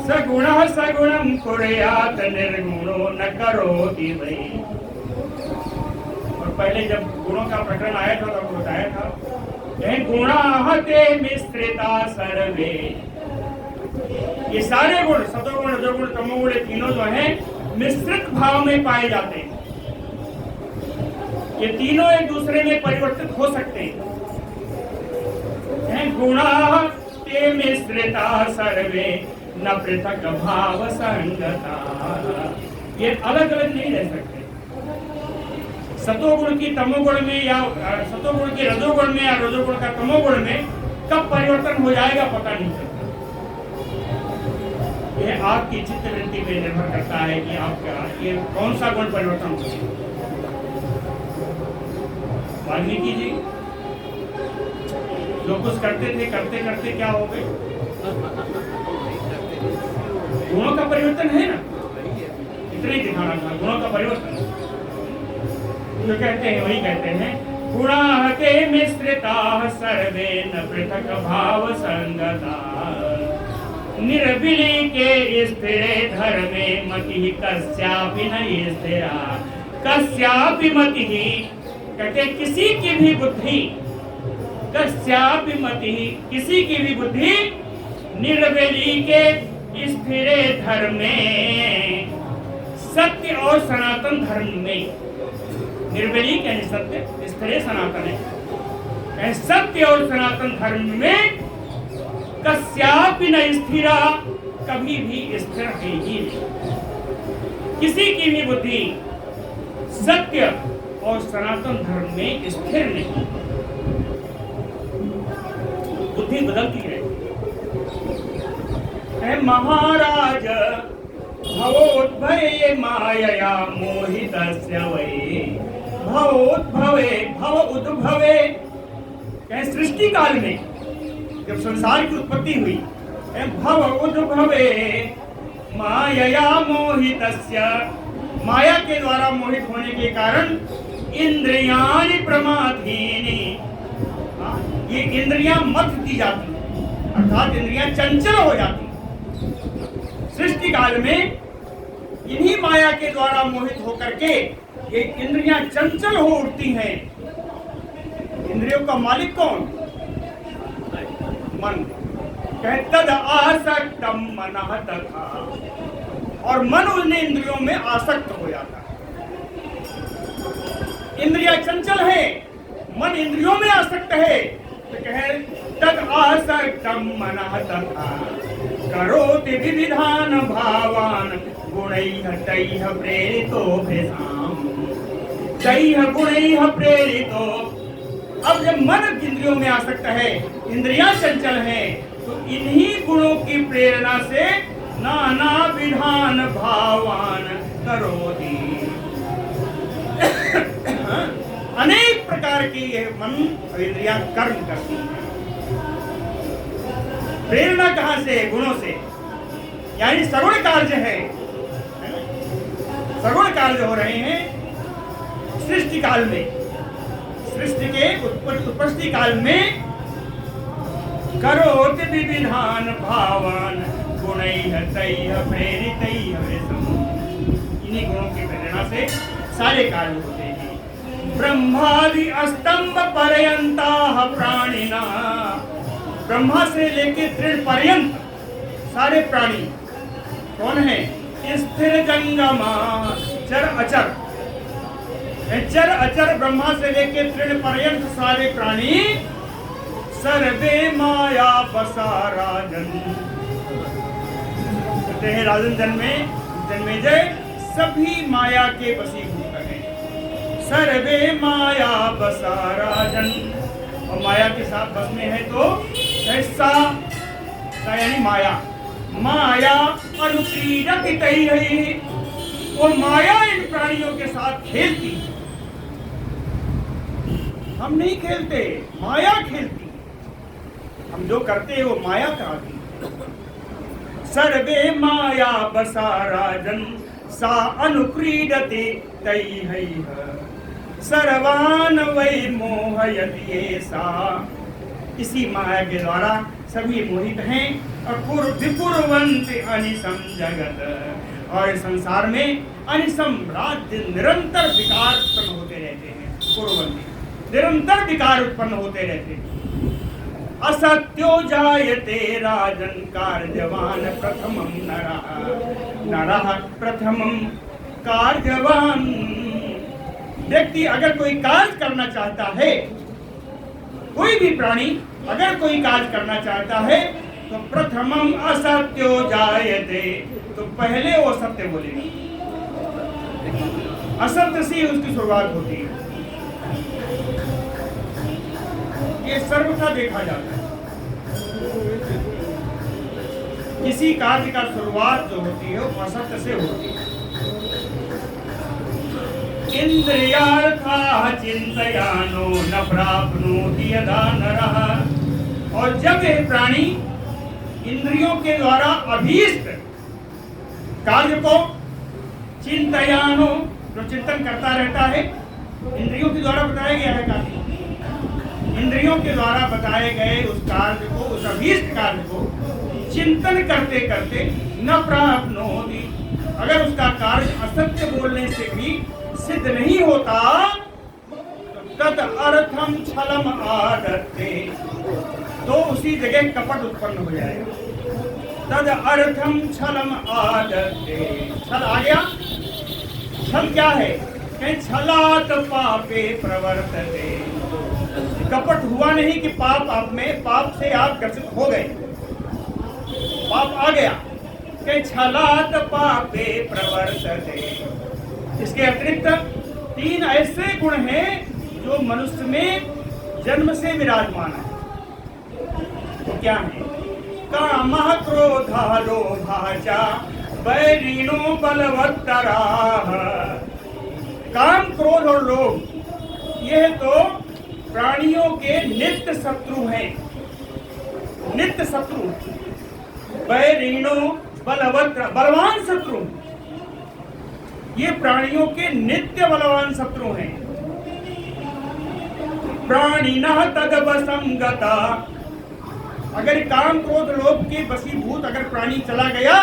सगुणः सगुणं कुर्यात् निर्गुणो न करोति वै। और पहले जब गुणों का प्रकरण आया था तब बताया था गुणाः ते मिश्रिता सर्वे, ये सारे गुण सतोगुण रजोगुण तमोगुण तीनों जो हैं मिश्रित भाव में पाए जाते हैं। ये तीनों एक दूसरे में परिवर्तित हो सकते हैं। गुणाः ते मिश्रिता सर्वे न पृथक भाव संगता, ये अलग अलग नहीं रह सकते। सतोगुण की तमोगुण में या सतोगुण की रजोगुण में या रजोगुण का तमोगुण में कब परिवर्तन हो जाएगा पता नहीं चलता। यह आपकी चित्त वृत्ति पे निर्भर करता है कि आपका ये कौन सा गुण परिवर्तन हो। वाल्मीकि जी जो कुछ करते थे करते करते क्या हो गए, गुणों का परिवर्तन है ना, इतना ही दिखाना था गुणों का परिवर्तन। जो कहते हैं वही कहते हैं गुणाः ते मिश्रिताः सर्वे न पृथक भाव संगता, निर्विलीके स्थिरे धर्मे मतिः कस्यापि न स्थिरा। कस्यापि मतिः कहते किसी की भी बुद्धि, कस्यापि मतिः किसी की भी बुद्धि निर्विलीके स्थिरे धर्मे, सत्य और सनातन धर्म में। निर्विलीक यानी सत्य, स्थिर सनातन है। सत्य और सनातन धर्म में कस्यापि न स्थिरा, कभी भी स्थिर है ही नहीं। किसी की भी बुद्धि सत्य और सनातन धर्म में स्थिर नहीं, बुद्धि बदलती है। महाराज भवोद्भवे मायया मोहितस्य वै, भवोद्भवे भव उद्भवे, सृष्टि काल में जब संसार की उत्पत्ति हुई, भव उद्भवे मायया मोहितस्य, माया के द्वारा मोहित होने के कारण इंद्रियाणि प्रमाथीनि, ये इंद्रियां मत दी जाती, अर्थात इंद्रियां चंचल हो जाती। सृष्टि काल में इन्हीं माया के द्वारा मोहित होकर के ये इंद्रियां चंचल हो उठती हैं। इंद्रियों का मालिक कौन? मन। तद आसक्तम मनः तथा, और मन उन इंद्रियों में आसक्त हो जाता है। इंद्रियां चंचल है, मन इंद्रियों में आसक्त है, तो कहे तद आसक्तम मनः तथा करोति विविधान भावान गुणैः तैः प्रेरितो भेषाम्, तैः गुणैः प्रेरितो। अब जब मन इंद्रियों में आसक्त है, इंद्रियां चंचल हैं, तो इन्हीं गुणों की प्रेरणा से नाना विधान भावान करोति, अनेक प्रकार की ये मन और इंद्रियां कर्म करती हैं। प्रेरणा कहां से? गुणों से, यानी सगुण कार्य है। सगुण कार्य हो रहे हैं सृष्टि काल में, सृष्टि के उत्पत्ति काल में। करोति विविधान भावान गुणैः तैः प्रेरितैः वेशम्, इन्हीं गुणों की प्रेरणा से सारे कार्य होते हैं। ब्रह्मादि स्तंभ पर्यंताः प्राणिना, ब्रह्मा से लेके तृण पर्यंत सारे प्राणी कौन है? स्थिर जंगमा चर अचर, चर अचर ब्रह्मा से लेके तृण पर्यंत सारे प्राणी सर्वे माया बसा राजन, कहते हैं राजन जन्मेजय सभी माया के वशीभूत हैं। सर्वे माया बसा राजन, और माया के साथ बस में है तो सा यानी माया, माया अनुक्रीडति तैहि, वो माया इन प्राणियों के साथ खेलती। हम नहीं खेलते, माया खेलती। हम जो करते हैं वो माया कराती। सर्वे माया बसा राजन सा अनुक्रीडति तैहि, सर्वान वै मोहयति सा। इसी माया के द्वारा सभी मोहित हैं और विपुरवंत अनिसम जगत। और संसार में अनिसम राज्य निरंतर विकार उत्पन्न होते रहते हैं। पुरवंती निरंतर विकार उत्पन्न होते रहते हैं। असत्यो जायते राजन कार्यवान प्रथमं नरः प्रथमं कार्यवान। व्यक्ति अगर कोई कार्य करना चाहता है, कोई भी प्राणी अगर कोई कार्य करना चाहता है तो प्रथमम असत्यो जायते, तो पहले वो सत्य बोलेगा। असत्य से उसकी शुरुआत होती है। ये सर्वथा देखा जाता है। किसी कार्य का शुरुआत जो होती है वो असत्य से होती है। इंद्रियार्था चिंतयानो न प्राप्नोति यदा नरः। और जब यह प्राणी इंद्रियों के द्वारा अभीष्ट कार्य को चिंतयानो, जो चिंतन करता रहता है, इंद्रियों के द्वारा बताया गया है कार्य, इंद्रियों के द्वारा बताए गए उस कार्य को, उस अभीष्ट कार्य को चिंतन करते करते न प्राप्नोति, अगर उसका कार्य असत्य बोलने से भी सिद्ध नहीं होता, तद अर्थम छलम आदत्ते, तो उसी जगह कपट उत्पन्न हो जाएगा। तद अर्थम छलम आदत्ते, छल आ गया। छल क्या है? छलात पापे प्रवर्तते। कपट हुआ नहीं कि पाप आप में, पाप से आप ग्रसित हो गए, पाप आ गया। छलात पापे प्रवर्तते। इसके अतिरिक्त तीन ऐसे गुण हैं जो मनुष्य में जन्म से विराजमान है। तो क्या है? कामः क्रोधः लोभः च वैरिणो बलवत्तराः। काम, क्रोध और लोभ ये तो प्राणियों के नित्य शत्रु हैं, नित्य शत्रु। वैरिणो बलवत्तर, बलवान शत्रु, ये प्राणियों के नित्य बलवान शत्रु हैं। प्राणिनः तद्वशं गता, अगर काम क्रोध लोभ के वशीभूत अगर प्राणी चला गया,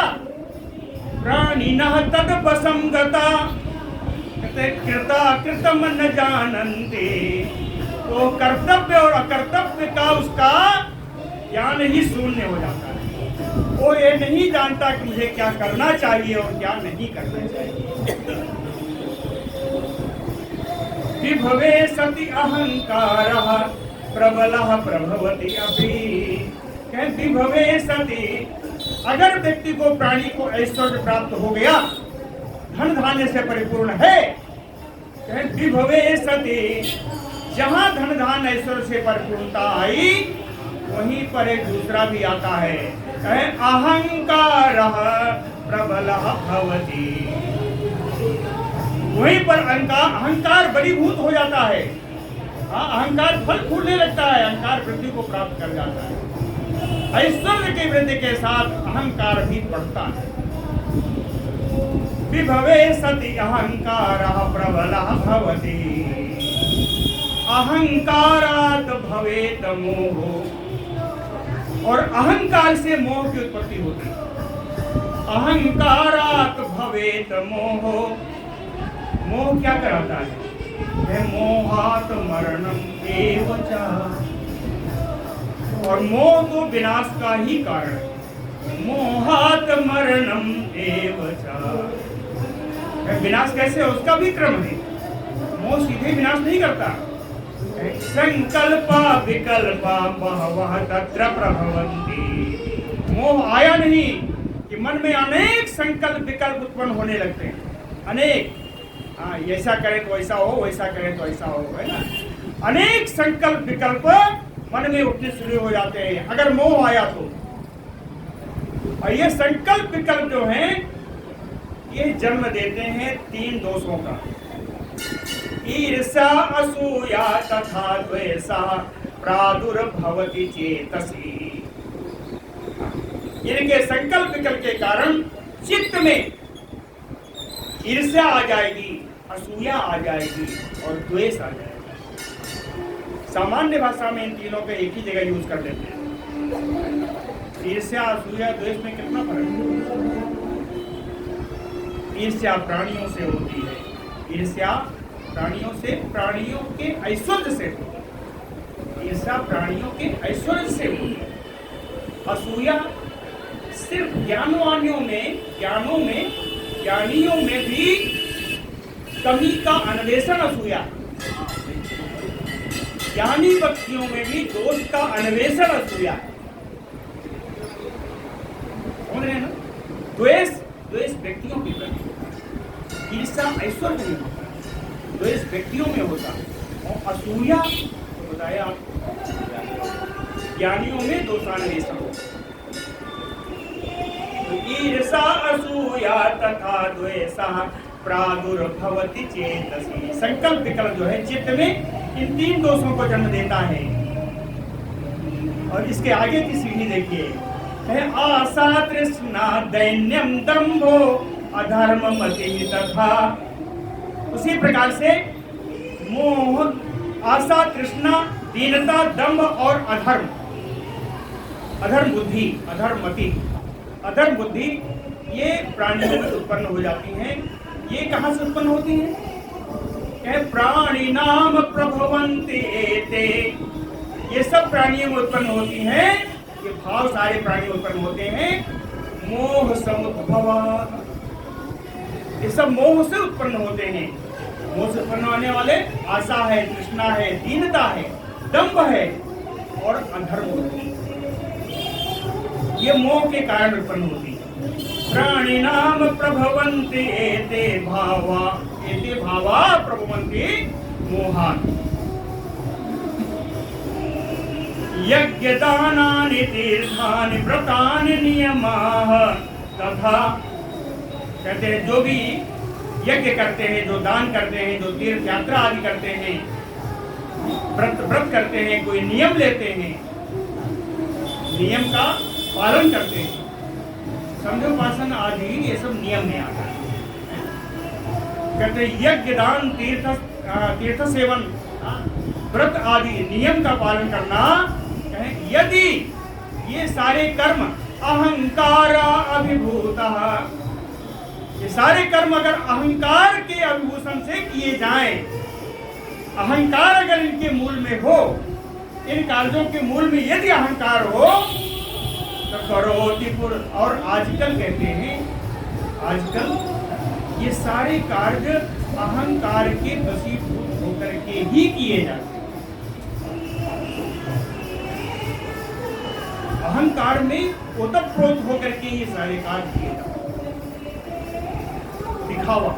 प्राणिनः तद्वशं गता कृता कृतम न जानन्ते, तो कर्तव्य और अकर्तव्य का उसका ज्ञान ही शून्य हो जाता है। वो ये नहीं जानता कि मुझे क्या करना चाहिए और क्या नहीं करना चाहिए। विभवे सति अहंकारः प्रबलः प्रभवति अपि। विभवे सति, अगर व्यक्ति को, प्राणी को ऐश्वर्य प्राप्त हो गया, धन धान्य से परिपूर्ण है, विभवे सति, जहां धन धान्य ऐश्वर्य से परिपूर्णता आई वहीं पर एक दूसरा भी आता है, अहंकारः प्रबलः भवति। वहीं पर अहंकार बलीभूत हो जाता है। अहंकार फल फूलने लगता है, अहंकार वृद्धि को प्राप्त कर जाता है। ऐश्वर्य की वृद्धि के साथ अहंकार भी बढ़ता है। विभवे सति अहंकारः प्रबलः भवति, अहंकारात् भवेत मोहो, और अहंकार से मोह की उत्पत्ति होती है। अहंकारात् भवेत मोहो, मोह क्या कराता है? मोहात् मरणम एव च, और मोह तो विनाश का ही कारण है। मोहात् मरणम एव च, विनाश कैसे है उसका भी क्रम है। मोह सीधे विनाश नहीं करता। संकल्पा विकल्पा बहवः तत्र प्रभवन्ति। मोह आया नहीं कि मन में अनेक संकल्प विकल्प उत्पन्न होने लगते हैं, अनेक। हाँ, ऐसा करें तो ऐसा हो, वैसा करें तो ऐसा हो, है ना। अनेक संकल्प विकल्प मन में उठने शुरू हो जाते हैं अगर मोह आया तो। और ये संकल्प विकल्प जो हैं ये जन्म देते हैं 3 दोषों का, ईर्ष्या असूया तथा द्वेषा प्रादुर्भवति चेतसी। इनके संकल्प विकल्प के कारण चित्त में ईर्ष्या आ जाएगी, असूया आ जाएगी और द्वेष आ जाएगा। सामान्य भाषा में इन तीनों पे एक ही जगह यूज कर देते हैं। ईर्ष्या, असूया, द्वेष में कितना फर्क है? ईर्ष्या प्राणियों से होती है, ईर्ष्या प्राणियों से, प्राणियों के ऐश्वर्य से होती है। ईर्ष्या प्राणियों के ऐश्वर्य से होती है। असूया सिर्फ ज्ञानियों में भी कमी का अन्वेषण असूया, ज्ञानी व्यक्तियों में भी दोष का अन्वेषण असूया। समझ रहे हैं ना? द्वेष व्यक्तियों के प्रति, ईर्ष्या ऐश्वर्य में होता, द्वेष व्यक्तियों में होता, और असूया बताया ज्ञानियों में दोषान्वेषण होता। ईर्ष्या असूया तथा द्वेषा प्रादुर्भवति चेतसी। संकल्प विकल्प जो है चित्त में इन 3 दोषों को जन्म देता है। और इसके आगे की सीढ़ी देखिए, है आशा तृष्णा दैन्यम दंभो अधर्म मति तथा। उसी प्रकार से मोह, आशा, तृष्णा, दीनता, दंभ और अधर्म, अधर्म बुद्धि, अधर्म मति, अधर्म बुद्धि ये प्राणियों में उत्पन्न हो जाती हैं। ये कहाँ से उत्पन्न होती हैं? प्राणी नाम प्रभवन्ति एते। ये सब प्राणियों में उत्पन्न होती हैं। ये भाव सारे प्राणी उत्पन्न होते हैं मोह समुद्भवा। ये सब मोह से उत्पन्न होते हैं। मोह से उत्पन्न होने वाले आशा है, तृष्णा है, दीनता है, दंभ है और अधर्म बुद्धि, ये मोह के कारण उत्पन्न होती है। प्राणी नाम प्रभवन्ति एते भावा प्रभवन्ति मोहान्। यज्ञ दानानि तीर्थानि व्रतानि नियमाः तथा। कहते हैं जो भी यज्ञ करते हैं, जो दान करते हैं, जो तीर्थ यात्रा आदि करते हैं, व्रत करते हैं, कोई नियम लेते हैं, नियम का पालन करते हैं, समझोपासन आदि ये सब नियम में आता है। कहते हैं यज्ञ दान तीर्थ सेवन व्रत आदि नियम का पालन करना। यदि ये सारे कर्म अहंकार अभिभूत, ये सारे कर्म अगर अहंकार के अभिभूषण से किए जाएं, अहंकार अगर इनके मूल में हो, इन कार्यों के मूल में यदि अहंकार हो तो करोति पुर। और आजकल कहते हैं, आजकल ये सारे कार्य अहंकार के वशीभूत होकर के ही किए जाते हैं। अहंकार में ओतप्रोत होकर के ये सारे कार्य किए जाते हैं। दिखावा,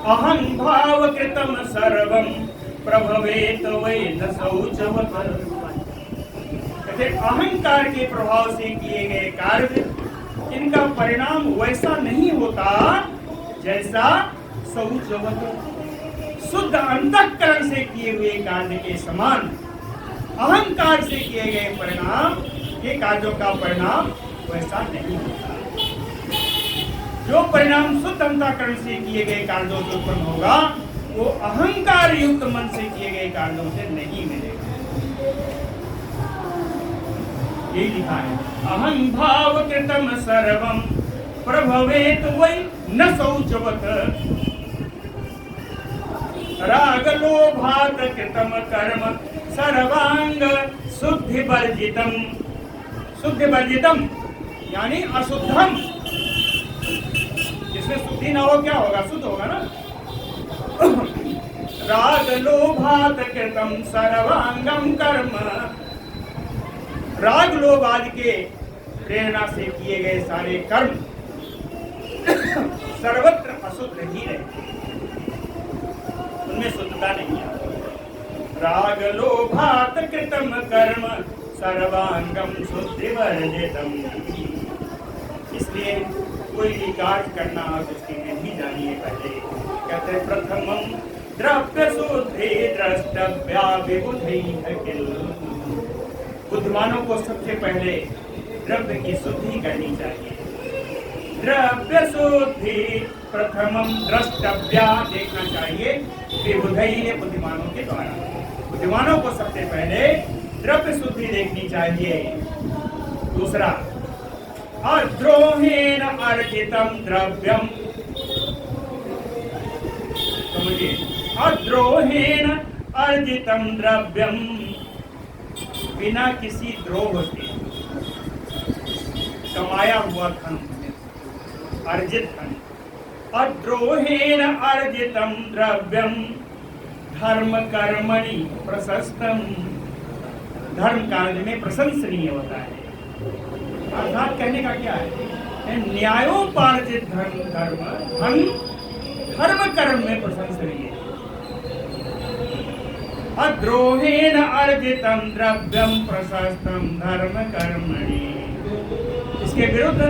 अहं भाव कृतम सर्वम प्रभवेत वै न शौचवत्। कहते अहंकार के प्रभाव से किए गए कार्य, इनका परिणाम वैसा नहीं होता जैसा शौचवत्, शुद्ध अंतःकरण से किए हुए कार्य के समान। अहंकार से किए गए परिणाम के कार्यों का परिणाम वैसा नहीं होता। जो परिणाम शुद्ध अंतःकरण से किए गए कार्यों से उत्पन्न होगा वो अहंकार युक्त मन से किए गए कार्यों से नहीं मिलेगा। यही लिखा है, अहं भाव कृतम सर्वम प्रभवेत वै न शौचवत्, राग लोभात् कृतम कर्म सर्वांग शुद्धि वर्जितम। शुद्धि वर्जितम यानी अशुद्धम, जिसमें शुद्धि ना हो क्या होगा? शुद्ध होगा ना। राग लोभात् कृतम सर्वांगम कर्म, राग लोभ आदि के प्रेरणा से किए गए सारे कर्म सर्वत्र अशुद्ध ही रहते, उनमें शुद्धता नहीं है। राग लोभात कृतम कर्म सर्वांगम शुद्धि वर्जितम। इसलिए कोई भी कार्य करना आप उसकी विधि जानिए पहले। कहते हैं प्रथमम द्रव्य शुद्धि द्रष्टव्या विबुधि अखिल। बुद्धिमानों को सबसे पहले द्रव्य की शुद्धि करनी चाहिए। द्रव्य शुद्धि प्रथमम द्रष्टव्या, देखना चाहिए विबुधि, बुद्धिमानों के द्वारा। बुद्धिमानों को सबसे पहले द्रव्य शुद्धि देखनी चाहिए। दूसरा, अद्रोहेण अर्जितम द्रव्यम, समझिए, अद्रोहेण अर्जितम द्रव्यम, बिना किसी द्रोह के कमाया हुआ धन, अर्जित धन। अद्रोहेण अर्जितम द्रव्यम धर्म कर्मणि प्रशस्तम, धर्म कार्य में प्रशंसनीय होता है। अर्थात कहने का क्या है, न्यायोपार्जित धन धर्म कर्म में प्रशंसनीय। अद्रोहेण अर्जितम द्रव्यम प्रशस्तम धर्म कर्मणि, इसके विरुद्ध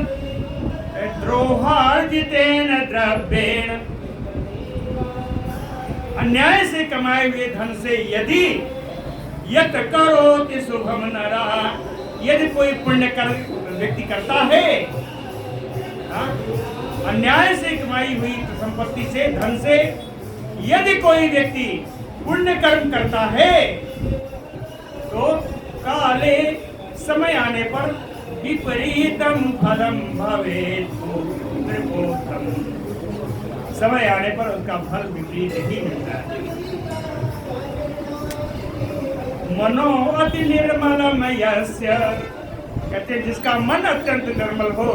द्रोहार्जितेन द्रव्येण, अन्याय से कमाए हुए धन से यदि यत करोति शुभम नरा, यदि कोई पुण्य कर व्यक्ति करता है, अन्याय से कमाई हुई संपत्ति से, धन से यदि कोई व्यक्ति पुण्य कर्म करता है तो काले समय आने पर विपरीतम फलम भवेत्, समय आने पर उसका फल विपरीत ही मिलता है। मनो अति निर्मलम यस्य, कहते जिसका मन अत्यंत निर्मल हो,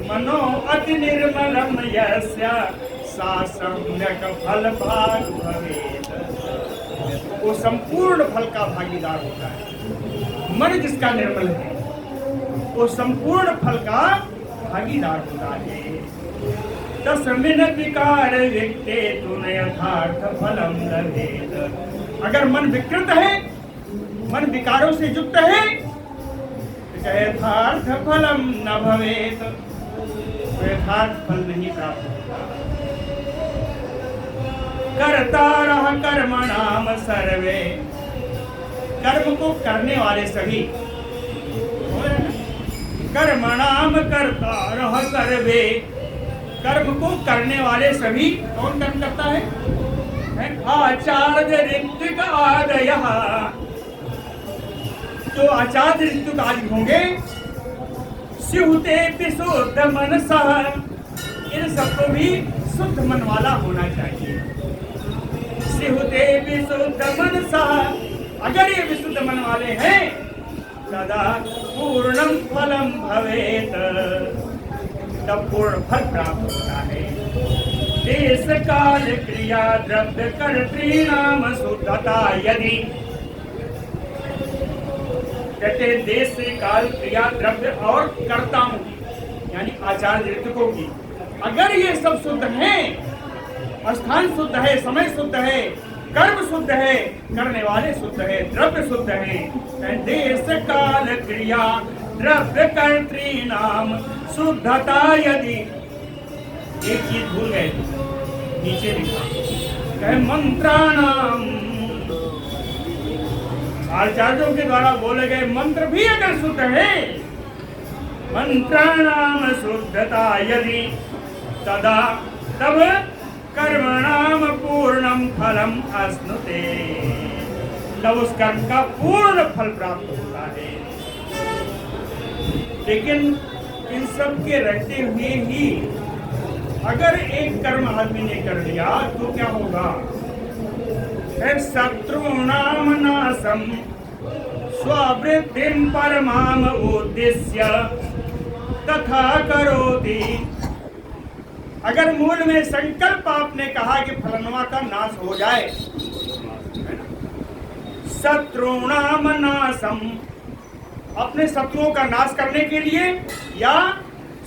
मनो अति निर्मलम यस्य सा सम्यक फल भाग भवेत्, वो संपूर्ण फल का भागीदार होता है। मन जिसका निर्मल है वो संपूर्ण फल का भागीदार होता है। तस्मिन् विकार विक्ते तु न यथार्थ फलम लभेत, अगर मन विकृत है, मन विकारों से युक्त है, तो यथार्थ फलम न भवेत, तो यथार्थ फल नहीं प्राप्त होता। कर्तारः कर्मणाम सर्वे, कर्म को करने वाले सभी, कर्मणाम कर्तारः सर्वे, कर्म को करने वाले सभी, कौन कर्म करता है? आचार्य ऋत्विक आदयः, जो आचार्य ऋत्विक आदि होंगे, स्युते शुद्ध मनसः, इन सबको भी शुद्ध मन वाला होना चाहिए। स्युते शुद्ध मनसः, अगर ये विशुद्ध मन वाले हैं तदा पूर्णम फलम भवेत, तब पूर्ण फल प्राप्त होता है। देश काल क्रिया द्रव्य कर्तॄणाम शुद्धता यदि, कहते देश से काल क्रिया द्रव्य और कर्ताओं की, यानी आचार्य ऋतुकों की, अगर ये सब शुद्ध हैं, स्थान शुद्ध है, समय शुद्ध है, कर्म शुद्ध है, करने वाले शुद्ध है, द्रव्य शुद्ध है, देश काल क्रिया द्रव्य कर्तॄणाम शुद्धता यदि, एक चीज भूल गए, नीचे लिखा कहे मंत्राणाम, आचार्यों के द्वारा बोले गए मंत्र भी अगर शुद्ध है, मंत्राणाम शुद्धता यदि तदा तब कर्मणाम पूर्णम फलम अश्नुते, तब उस कर्म का पूर्ण फल प्राप्त होता है। लेकिन इन सब के रहते हुए ही अगर एक कर्म आदमी ने कर लिया तो क्या होगा? शत्रुणाम नाशम स्ववृद्धिं परमाम उद्देश्य तथा करोति, अगर मूल में संकल्प आपने कहा कि फलनवा का नाश हो जाए, शत्रुणाम नाशम, अपने शत्रुओं का नाश करने के लिए, या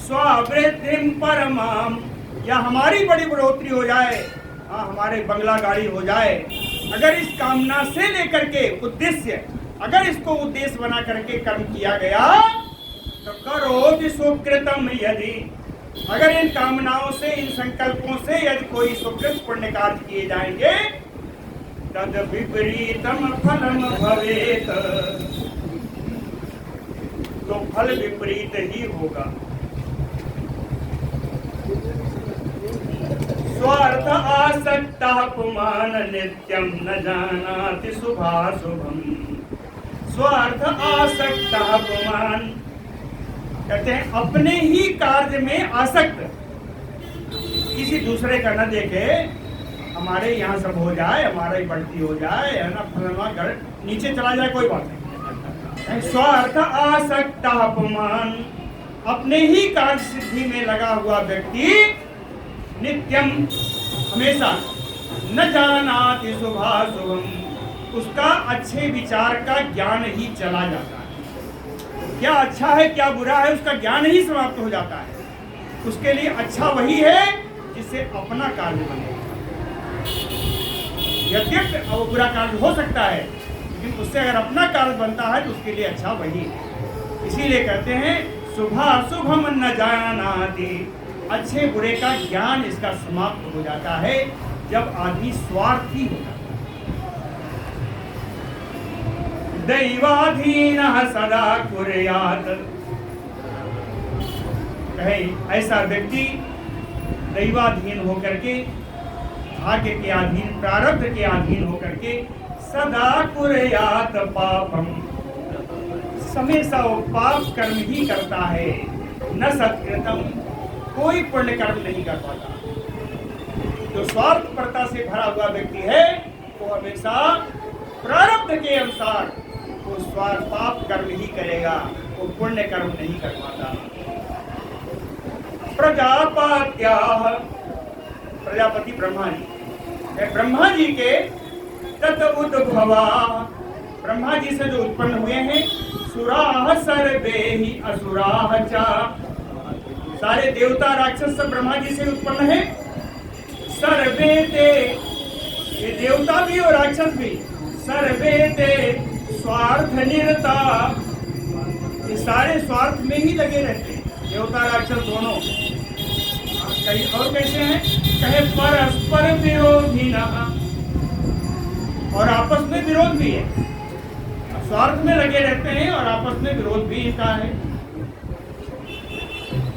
स्ववृद्धिं परमाम, या हमारी बड़ी बढ़ोतरी हो जाए, हमारे बंगला गाड़ी हो जाए, अगर इस कामना से लेकर के उद्देश्य, अगर इसको उद्देश्य बना करके कर्म किया गया तो करो सुकृतम, यदि अगर इन कामनाओं से, इन संकल्पों से यदि कोई सुकृत पुण्य कार्य किए जाएंगे तद विपरीतम फलम भवेत, तो फल विपरीत ही होगा। स्वार्थ आसक्त पुमान नित्यम न जानाति शुभाशुभम। स्वार्थ आसक्त पुमान कहते हैं अपने ही कार्य में आसक्त, किसी दूसरे का न देखे, हमारे यहाँ सब हो जाए, हमारा ही बढ़ती हो जाए, है ना, फलना घर नीचे चला जाए, कोई बात नहीं। स्वार्थ आसक्त अपमान, अपने ही कार्य सिद्धि में लगा हुआ व्यक्ति नित्यम हमेशा न जानाति शुभाशुभम, उसका अच्छे विचार का ज्ञान ही चला जाता है। क्या अच्छा है क्या बुरा है उसका ज्ञान ही समाप्त हो जाता है। उसके लिए अच्छा वही है जिससे अपना कार्य बने। यद्यपि वो बुरा कार्य हो सकता है लेकिन उससे अगर अपना कार्य बनता है तो उसके लिए अच्छा वही है। इसीलिए कहते हैं शुभाशुभम न जानाति, अच्छे बुरे का ज्ञान इसका समाप्त हो जाता है जब आदमी स्वार्थी होता है। दैवाधीन सदा कुर्यात्, कहे ऐसा व्यक्ति दैवाधीन होकर के, भाग्य के अधीन, प्रारब्ध के अधीन होकर के सदा कुर्यात् पापम, हमेशा वो पाप कर्म ही करता है। न सत्कृतम, कोई पुण्य कर्म नहीं कर पाता। जो स्वार्थपरता से भरा हुआ व्यक्ति है वो हमेशा प्रारब्ध के अनुसार वो स्वार्थ पाप कर्म ही करेगा, वो पुण्य कर्म नहीं कर पाता। प्रजापत्याः, प्रजापति ब्रह्मा जी, ब्रह्मा जी के तत उद्भवा, ब्रह्मा जी से जो उत्पन्न हुए हैं, सुराः सर्वे हि असुराः च, सारे देवता राक्षस सब ब्रह्मा जी से उत्पन्न है। सर्वे ते, ये देवता भी और राक्षस भी, सर्वे ते स्वार्थ निरता, ये सारे स्वार्थ में ही लगे रहते हैं, देवता राक्षस दोनों। कहीं और कैसे हैं, कहे परस्पर विरोधी न, और आपस में विरोध भी है, स्वार्थ में लगे रहते हैं और आपस में विरोध भी इनका है।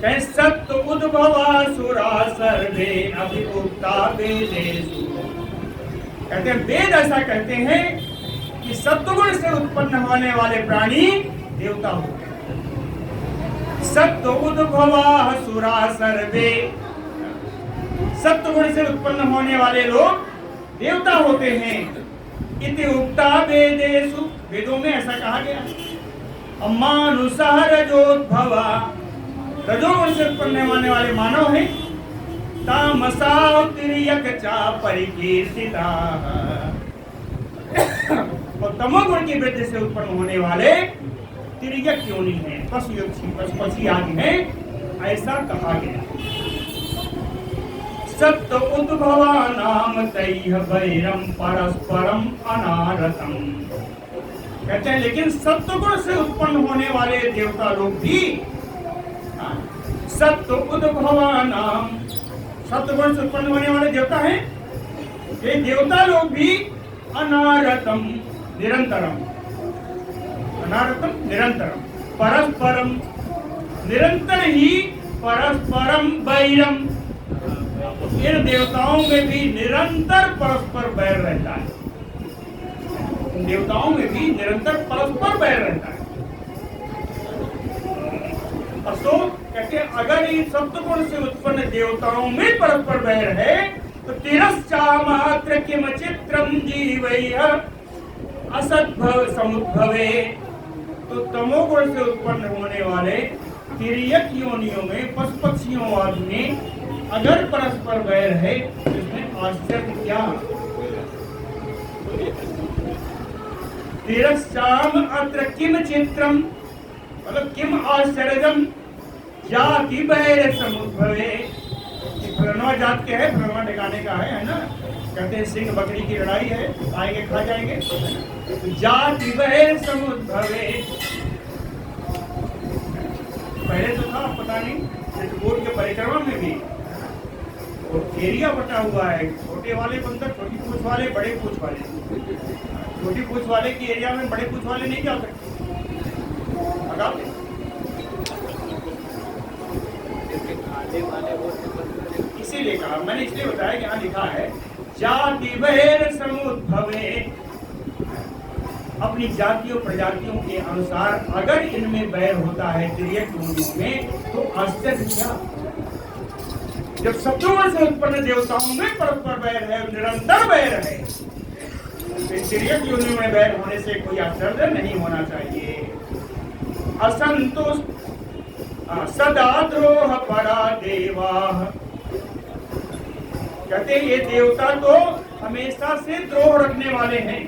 कहे सत्य उद्भवा सुरा सर्वे अभिभुक्ता वेदेषु, कहते हैं वेद ऐसा कहते हैं कि सत्वगुण से उत्पन्न होने वाले प्राणी देवता होते हैं। सत्व उद्भवा सुरा सर्वे, सत्वगुण से उत्पन्न होने वाले लोग देवता होते हैं। इति उक्ता वेदेषु, वेदों में ऐसा कहा गया। मानुषः रजोद्भवा, रजोगुण से उत्पन्न होने वाले मानव हैं। तामसा तिर्यक चा परिकीर्तिता, और तमोगुण की वृद्धि से उत्पन्न होने वाले तिर्यक योनि हैं, पशु आदि हैं, ऐसा कहा गया। सत्य उद्भवा नाम तैह वैरम परस्परम अनारतम, कहते हैं लेकिन सत्वगुण से उत्पन्न होने वाले देवता लोग भी, सत्य उद्भवा नाम, सत्वगुण से उत्पन्न होने वाले देवता हैं, ये देवता लोग भी अनारतम निरंतरम, अनारतम निरंतरम, परस्परम निरंतर ही, परस्परम वैरम, इन देवताओं में भी निरंतर परस्पर बैर रहता है, इन देवताओं में भी निरंतर परस्पर बैर रहता है। तो कहते हैं अगर इन सप्तगुण से उत्पन्न देवताओं में परस्पर बैर है तो तिरश्चामात्र किम चित्रम जीवैः असद्भव समुद्भवे, तो तमोगुण से उत्पन्न होने वाले तिर्यक योनियों में, पशु पक्षियों आदि में अगर परस्पर बैर है तो इसमें आश्चर्य क्या। तिरश्चाम अत्र किम चित्रम, मतलब किम आश्चर्यम जाति बैर समुद्भवे, फलनवा जात के है, फलनवा ठिकाने का है ना। कहते हैं सिंह बकरी की लड़ाई है, आएंगे खा जाएंगे। जाति वह समुद्भवे, पहले तो था पता नहीं, चित्रकूट के परिक्रमा में भी वो एरिया बटा हुआ है, छोटे वाले बंदर, छोटी पूंछ वाले, बड़े पूंछ वाले। छोटी पूंछ वाले की एरिया में बड़े पूंछ वाले नहीं जा सकते, इसीलिए कहा मैंने, इसलिए बताया कि यहाँ लिखा है जाति वैर समुद्भवे, अपनी जातियों प्रजातियों के अनुसार अगर इनमें बैर होता है तिर्यक योनियों में, तो आश्चर्य क्या। जब शत्रुओं से उत्पन्न देवताओं में परस्पर बैर है, निरंतर बैर है, तो तिर्यक योनियों में बैर होने से कोई आश्चर्य नहीं होना चाहिए। असंतुष्ट सदा द्रोह परा देवा, कहते ये देवता तो हमेशा से द्रोह रखने वाले हैं।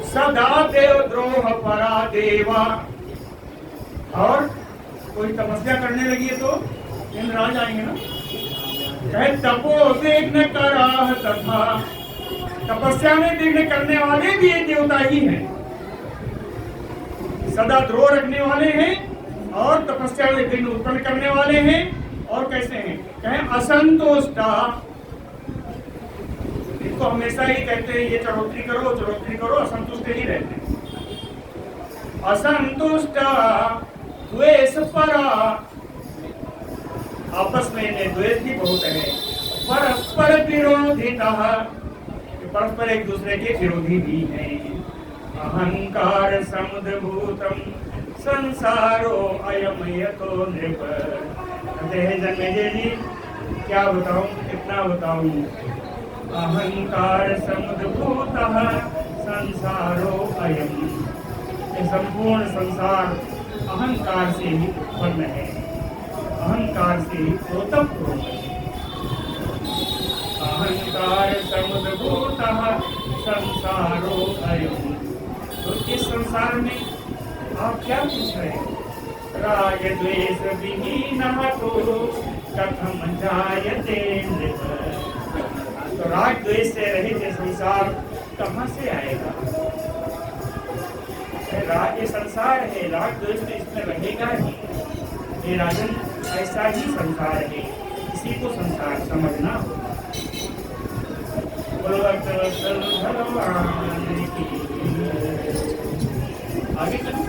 सदा देव द्रोह परा देवा, और कोई तपस्या करने लगी है तो इंद्राज आएंगे ना। कहे तपो विघ्न कराह तथा, तपस्या में विघ्न करने वाले भी ये देवता ही हैं। सदा द्रोह रखने वाले हैं और तपस्या में विघ्न उत्पन्न करने वाले हैं। और कैसे हैं, कहे असंतुष्टा, इनको हमेशा ही कहते हैं ये चढ़ोतरी करो, असंतुष्ट ही रहते हैं। असंतुष्टा द्वेष परा, आपस में इन्हें द्वेष भी बहुत है। परस्पर विरोधिता, परस्पर एक दूसरे के विरोधी भी हैं। अहंकार समुद्भूतम संसारो अयम यतो नृप, कहते हैं जन्मेजय जी क्या बताऊं, कितना बताऊं। अहंकार समुद्भूतः संसारो अयम, ये संपूर्ण संसार अहंकार से ही उत्पन्न है, अहंकार से ही ओतप्रोत है। अहंकार समुद्भूतः संसारो अयम, तो इस संसार में आप क्या पूछ रहे हैं। राग द्वेष विहीनः तो कथम जायते नृप, तो राग द्वेष से रहित ये संसार कहाँ से आएगा। राग ये संसार है, राग द्वेष तो इसमें रहेगा ही। ये राजन ऐसा ही संसार है, इसी को संसार समझना होगा। भगवान की आगे चलो।